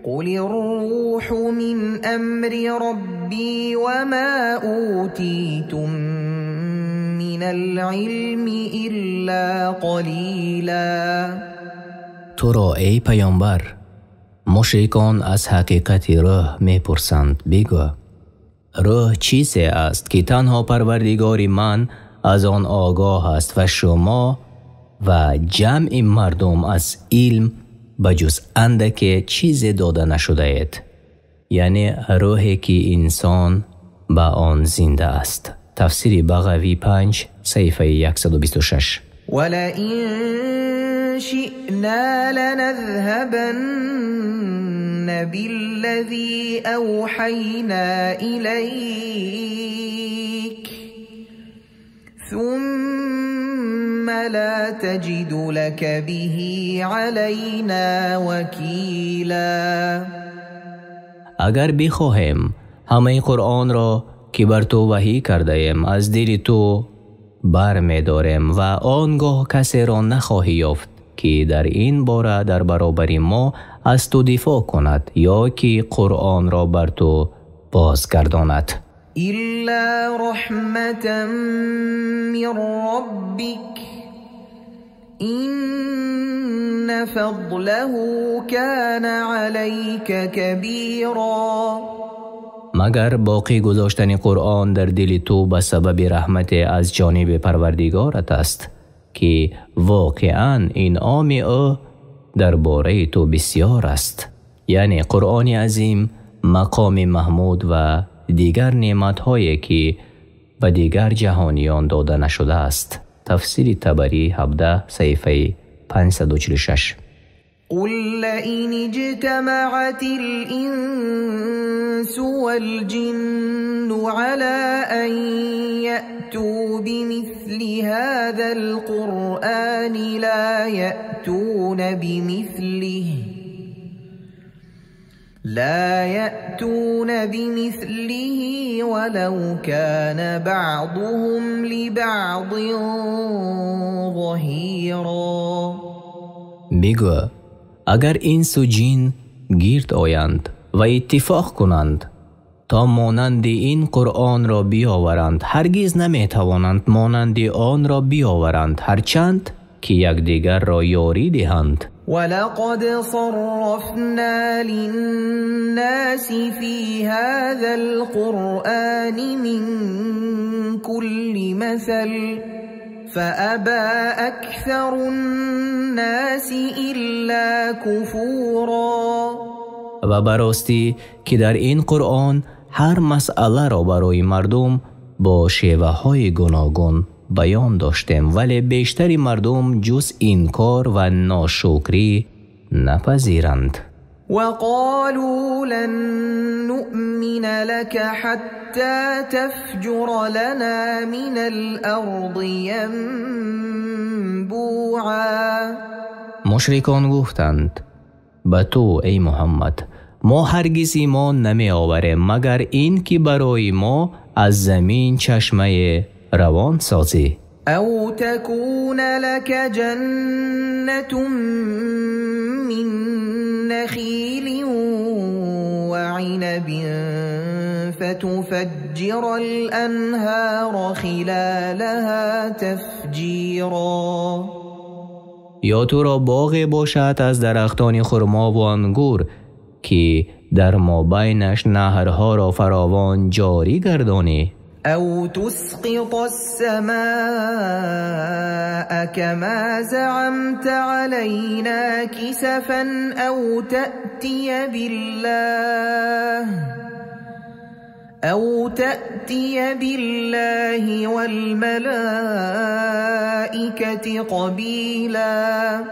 قل الروح من أمر ربي وما أوتيتم من العلم إلا قلیلا. تو را ای پیامبر مشرکان از حقیقت روح میپرسند. بگو روح چیزی است که تنها پروردگار من از آن آگاه است و شما و جمع مردم از علم بجز اندک چیزی داده نشده اید. یعنی روحی که انسان با آن زنده است. تفسیر بغوی 5 صفحه 126. ولئن شئنا لنذهبن بالذي أوحينا إليك ثم لا تجد لك به علينا وكيلا. اگر بخواهیم همه قرآن را که بر تو وحی کرده ایم از دل تو بر می داریم و آنگاه کسی را نخواهی یافت که در این باره در برابر ما از تو دفاع کند یا که قرآن را بر تو بازگرداند. إلا رحمة من ربك إن فضله كان عليك كبيرا. مگر باقی گذاشتن قرآن در دل تو به سبب رحمت از جانب پروردگارت است که واقعاً انعام او درباره تو بسیار است. یعنی قرآن عظیم، مقام محمود و دیگر نعمت‌هایی که به دیگر جهانیان داده نشده است. تفسیر طبری 17 صفحه 546. قل لئن اجتمعت الإنس والجن على أن يأتوا بمثل هذا القرآن لا يأتون بمثله ولو كان بعضهم لبعض ظهيرا. بگو اگر انس و جن گرد آیند و اتفاق کنند تا مانند این قرآن را بیاورند هرگز نمی توانند مانند آن را بیاورند هرچند که یکدیگر را یاری دهند. ولقد صرفنا للناس في هذا القرآن من كل مثل فأبى أكثر الناس إلا كفورا. و براستی که در این قرآن هر مسئله را برای مردم با شیوه های گوناگون بیان داشتیم ولی بیشتر مردم جز انکار و ناشکری نپذیرند. وقالوا لن نؤمن لك حتى تفجر لنا من الأرض ينبوعا. مشرکان گفتند به تو ای محمد ما هرگز ایمان نمی آوریم مگر این که برای ما از زمین چشمه روان سازی. او تكون لك جنة من نخيل وعنب فتفجر الأنهار خلالها تفجیرا. یا تو را باغی باشد از درختان خرما و انگور که در مابینش نهرها را فراوان جاری گردانی. او تسقط السماء كما زعمت علينا كسفا او تأتي بالله والملائكة قبیلا.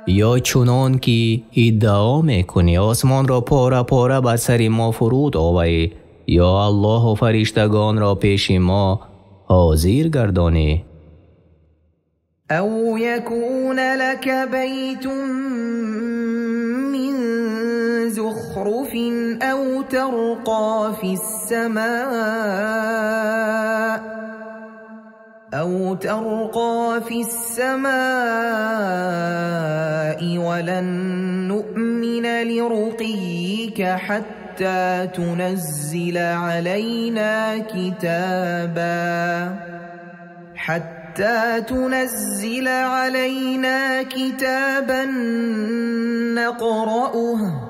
یا چنان که ادعا میکنی آسمان را پاره پاره بر سر ما فرود آوری یا الله و فرشتگان را پیش ما حاضر گردانی. او یکون لك بیت من زخرف او ترقى في السماء أو ترقى في السماء ولن نؤمن لرقيك حتى تنزل علينا كتابا نقرأه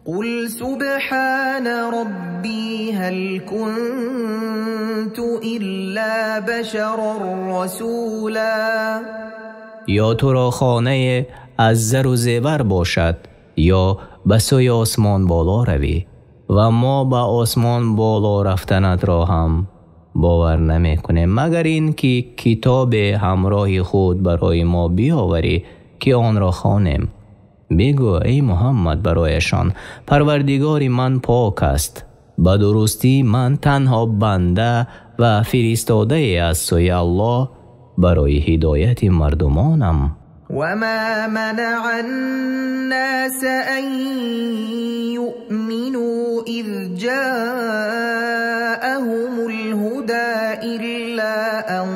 قل سبحان ربي هل كنت إلا بشرا رسولا. یا تو را خانه از زر و زیور باشد یا به سوی آسمان بالا روی و ما به آسمان بالا رفتنت را هم باور نمی کنیم مگر این که کتاب همراه خود برای ما بیاوری که آن را خوانیم. بگو ای محمد برایشان پروردگار من پاک است، به درستی من تنها بنده و فرستاده از سوی الله برای هدایت مردمانم. وما منع الناس أن يؤمنوا إذ جاءهم الهدى إلا أن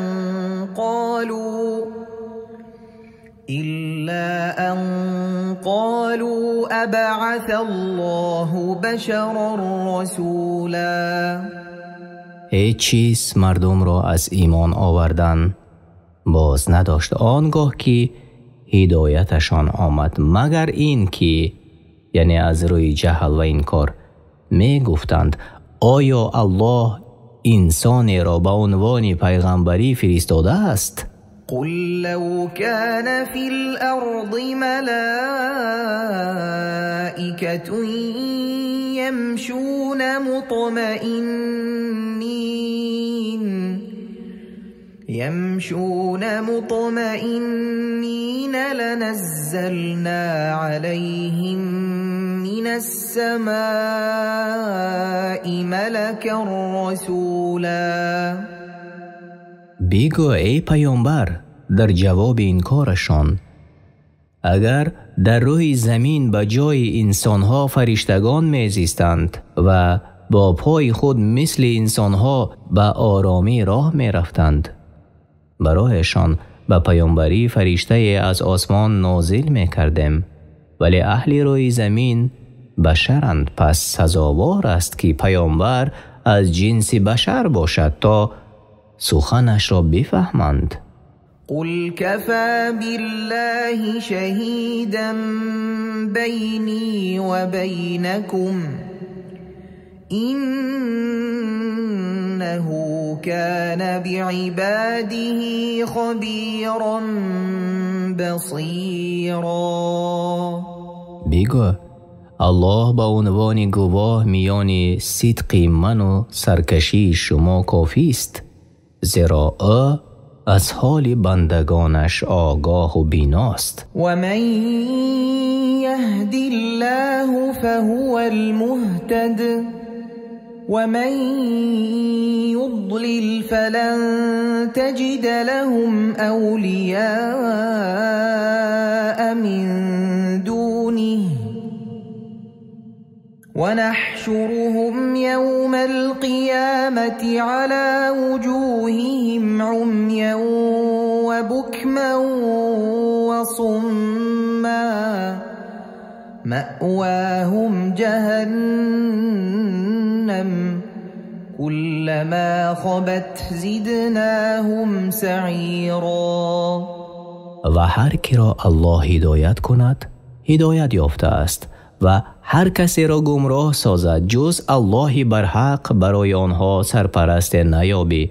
قالوا أبعث الله بشرا رسولا. هیچ چیز مردم را از ایمان آوردن باز نداشت آنگاه که هدایتشان آمد مگر این که یعنی از روی جهل و انکار می گفتند آیا الله انسانی را به عنوان پیغمبری فرستاده است؟ قل لو كان في الأرض ملائكة يمشون مطمئنين لنزلنا عليهم من السماء ملكا رسولا. بگو ای پیامبر در جواب این کارشان اگر در روی زمین به جای انسانها فرشتگان میزیستند و با پای خود مثل انسانها به آرامی راه می رفتند برایشان به پیامبری فرشته از آسمان نازل می کردیم ولی اهل روی زمین بشرند پس سزاوار است که پیامبر از جنس بشر باشد تا سخنش را بفهمند. قل كفى بالله شهيدا بيني وبينكم إنه كان بعباده خبيرا بصيرا. بگو الله به عنوان گواه میان صدق من و سرکشی شما کافی است زیرا او از حال بندگانش آگاه و بیناست. و من یهد الله فهو المهتد و من یضلل فلن تجد لهم اولیاء من دونه ونحشرهم يوم القيامة على وجوههم عميا وبكما وصما مأواهم جهنم كلما خبت زدناهم سعيرا. و هر کی را الله هدایت کند هدایت یافته است و هر کسی را گمراه سازد جز الله برحق برای آنها سرپرست نیابی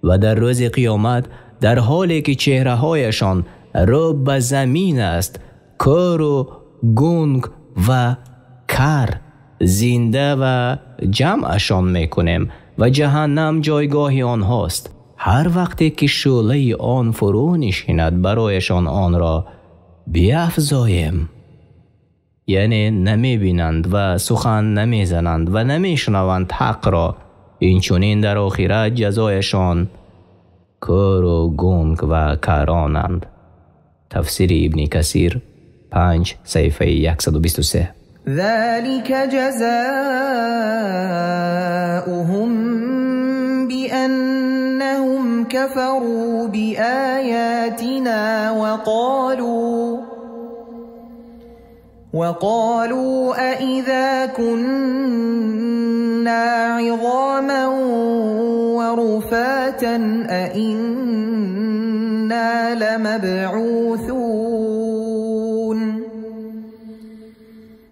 و در روز قیامت در حالی که چهره هایشان رو به زمین است کور و گنگ و کر زنده و جمعشان میکنیم و جهنم جایگاه آنهاست. هر وقتی که شعله آن فرو نشیند برایشان آن را بیفزاییم یعنی نمی بینند و سخن نمی زنند و نمی شنوند حق را این چونین در آخرت جزایشان کور و گنگ و کرانند. تفسیر ابن کثیر 5 صفحه 123. ذلك جزاؤهم بأنهم كفروا بآياتنا وقالوا أإذا كنا عظاما ورفاتا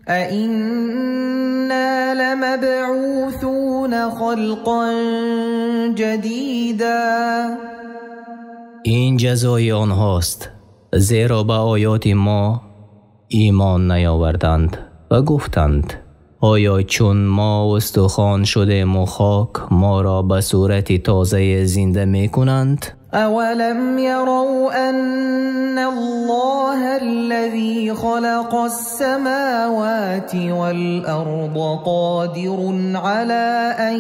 أإنا لمبعوثون خلقا جديدا. این جزای آنهاست، زیرا به آیات ما ایمان نیاوردند و گفتند آیا چون ما استخوان شدیم و خاک ما را به صورت تازه زنده می کنند؟ أولم يروا أن الله الذي خلق السماوات والأرض قادر على أن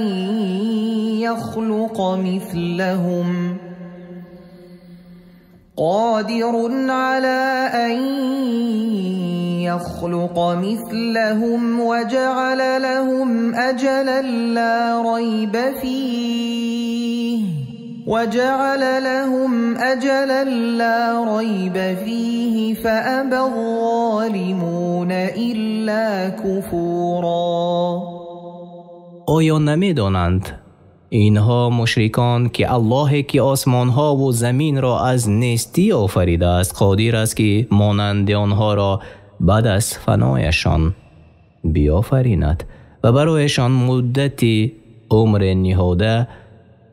يخلق مثلهم وجعل لهم أجلا لا ريب فيه فأبى الظالمون إلا كفورا. آیا نمی دانند اینها مشرکان که الله که آسمان ها و زمین را از نیستی آفریده است قادر است که مانند آنها را بعد از فنایشان بیافریند و برایشان مدتی عمر نهاده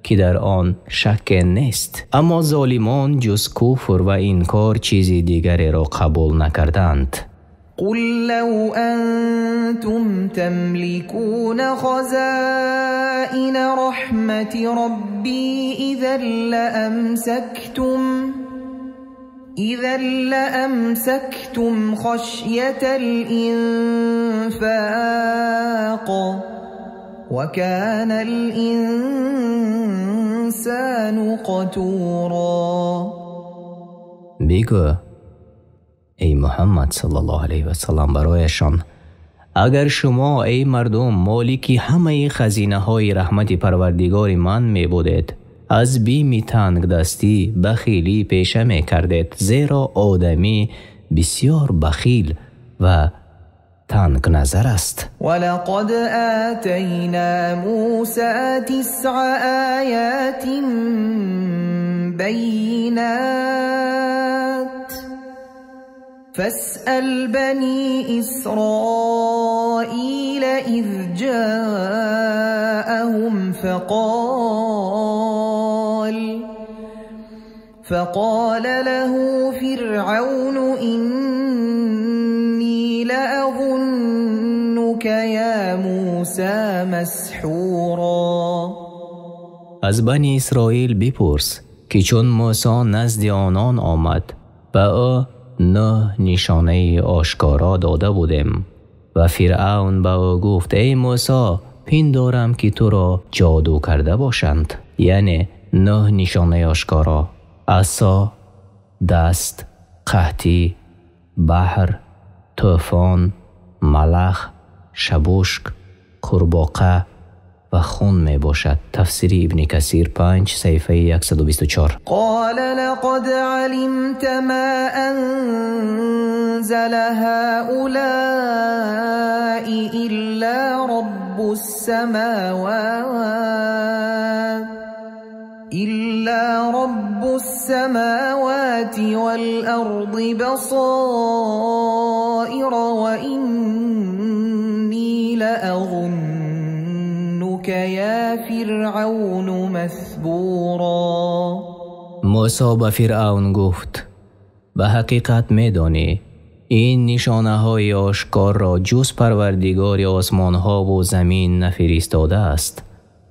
که در آن شک نیست. اما ظالمان جز کفر و انکار چیزی دیگری را قبول نکردند. قل لو أنتم تملكون خزائن رحمة ربي إذا لأمسكتم خشية الإنفاق وكان الإنسان قتورا. بگو ای محمد صلی الله علیه و سلم برایشان اگر شما ای مردم مالکی همه خزینه های رحمت پروردگار من می بودید از بیم تنگ دستی بخیلی پیشه می کردید، زیرا آدمی بسیار بخیل و تنگ نظر است. ولقد آتینا موسی 9 آیات بینات فاسأل بني إسرائيل إذ جاءهم فقال له فرعون إني لأظنك يا موسى مسحورا. از بنی اسرائیل بپرس که چون موسی نزد آنان آمد به او 9 نشانه آشکارا داده بودیم و فرعون به او گفت ای موسی پندارم که تو را جادو کرده باشند. یعنی 9 نشانه آشکارا: عصا، دست، قحطی، بحر، طوفان، ملخ، شبوشک، قورباغه و خون می باشد. تفسیر ابن کثیر 5 صفحه 124. قال لقد علمت ما أنزل هؤلاء إلا رب السماوات والأرض بصائر وإني لأظنك يا فرعون مثبورا. موسی به فرعون گفت به حقیقت می‌دانی این نشانه های آشکار را جز پروردگار آسمان ها و زمین نفرستاده است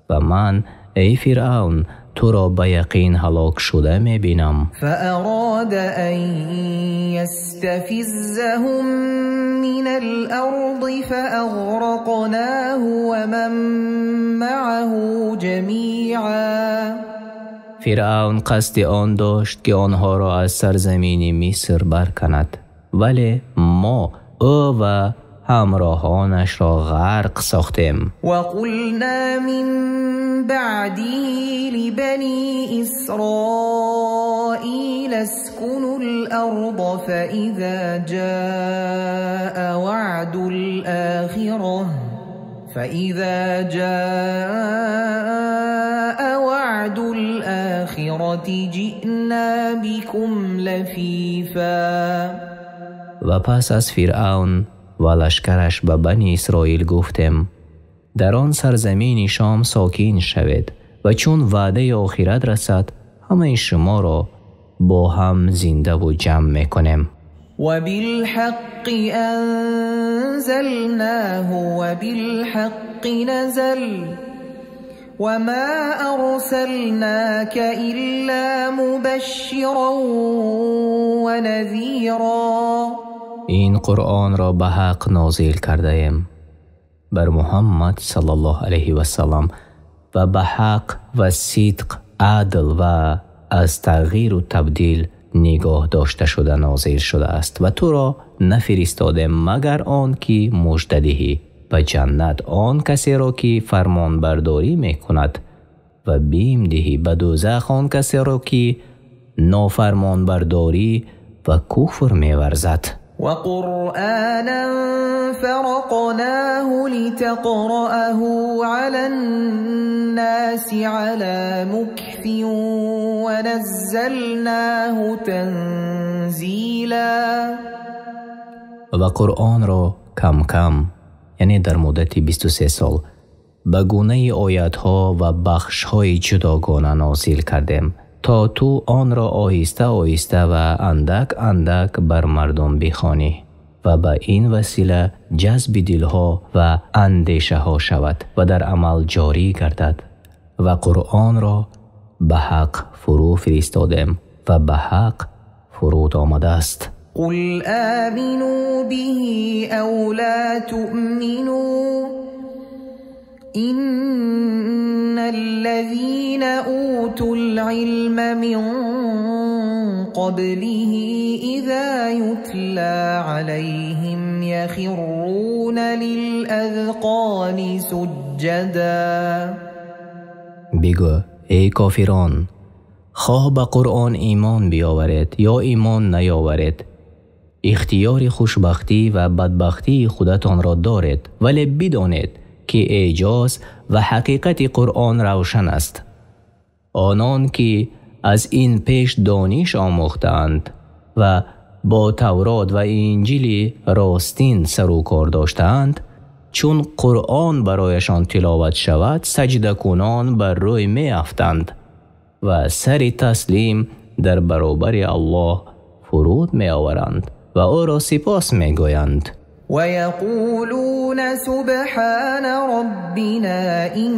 و من ای فرعون تو را به یقین هلاک شده می‌بینم. فأراد أن يستفزهم من الأرض فأغرقناه ومن معه جميعا. فرعون قصد آن داشت که آنها را از سرزمین مصر برکند، ولی ما او و همراهانش را غرق ساختیم. وقلنا من بعده لبني إسرائيل اسكنوا الأرض فإذا جاء وعد الآخرة جئنا بكم لفیفا. و پس از فرعون و لشکرش به بنی اسرائیل گفتیم در آن سرزمین شام ساکن شوید و چون وعده آخرت رسد همه شما را با هم زنده و جمع میکنیم. و بالحق انزلناه و بالحق نزل و ما ارسلناک الا مبشرا و نذیرا. این قرآن را به حق نازل کرده ایم بر محمد صلی الله علیه و سلم و به حق و صدق، عدل و از تغییر و تبدیل نگاه داشته شده نازل شده است و تو را نفرستادیم مگر آن که مژده دهی به جنت آن کسی را که فرمان برداری می کند و بیم دهی به دوزخ آن کسی را که نافرمان برداری و کفر می ورزد. و قرآنا فرقناه لتقرأه على الناس على مكث و نزلناه تنزیلا. و قرآن را کم کم، یعنی در مدت 23 سال به گونه آیاتها و بخش‌های جداگانه نازل کردیم تا تو آن را آهسته آهسته و اندک اندک بر مردم بخوانی و به این وسیله جذب دلها و اندیشه ها شود و در عمل جاری گردد. و قرآن را به حق فرو فرستادیم و به حق فرود آمده است. قل آمنوا به او لا تؤمنوا إن الذين أوتوا العلم من قبله إذا يتلى عليهم يخرون للأذقان سجدا. بگو ای کافران، خواه به قرآن ایمان بیاورید یا ایمان نیاورید، اختیار خوشبختی و بدبختی خودتان را دارید، ولی بدانید که اعجاز و حقیقت قرآن روشن است. آنان که از این پیش دانش آموختند و با تورات و انجیل راستین سر و کار داشتند، چون قرآن برایشان تلاوت شود سجده کنان بر روی می افتند و سر تسلیم در برابر الله فرود می آورند و او را سپاس می گویند. و یقولون سبحان ربنا این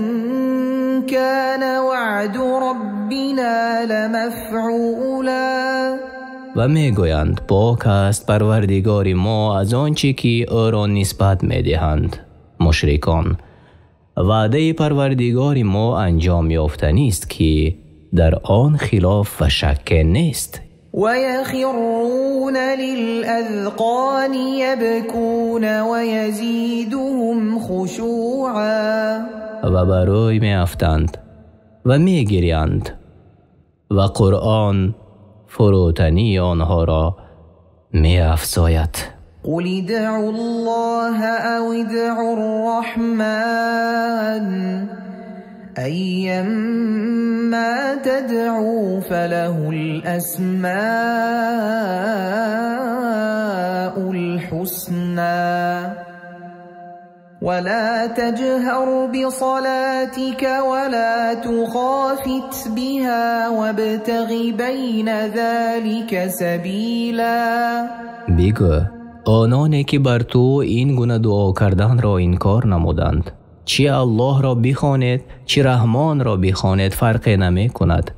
کان وعد ربنا لمفعولا. و می گویند پاک است پروردگار ما از آنچه که او را نسبت می دهند مشرکان. وعده پروردگار ما انجام یافتنی است که در آن خلاف و شک نیست. و یخرون للأذقان یبکون و یزیدهم خشوعا. و بروی می افتند و می گریند و قرآن فروتنی آنها را می افزاید. قل ادعوا الله او ادعوا الرحمن أيما تدعوا فله الأسماء الحسنى ولا تجهر بصلاتك ولا تخافت بها وابتغ بين ذلك سبيلا. بگو آنانی که بر تو این گونه دعا کردن را انکار نمودند، چی الله را بخوانید چی رحمان را بخوانید فرقی نمی کند.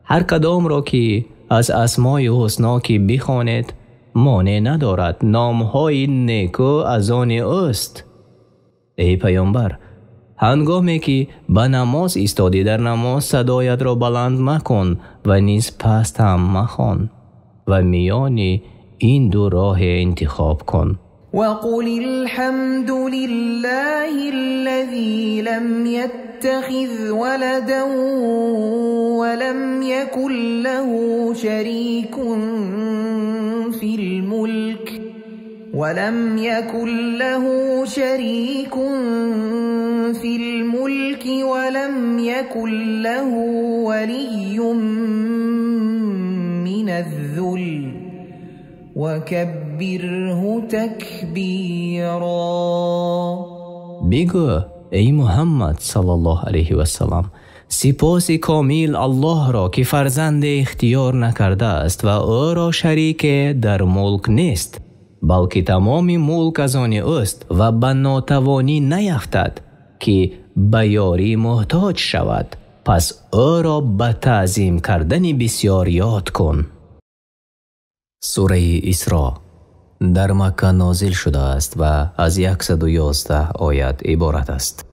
هر کدام را که از اسمای حسنا که بخوانید مانع ندارد، نامهای نیکو از آن اوست. ای پیامبر، هنگامی که به نماز ایستادی در نماز صدایت را بلند مکن و نیز پست هم مخوان و میانی این دو راه انتخاب کن. وقل الحمد لله الذي لم يتخذ ولدا ولم يكن له شريك في الملك ولم يكن له ولي من الذل وكبره تكبیرا. بگو ای محمد صلی الله علیه و سلام، سپاس کامل الله را که فرزند اختیار نکرده است و او را شریک در ملک نیست، بلکه تمام ملک از آن اوست و به ناتوانی نیفتد که به یاری محتاج شود، پس او را به تعظیم کردن بسیار یاد کن. سوره اسراء در مکه نازل شده است و از 111 آیت عبارت است.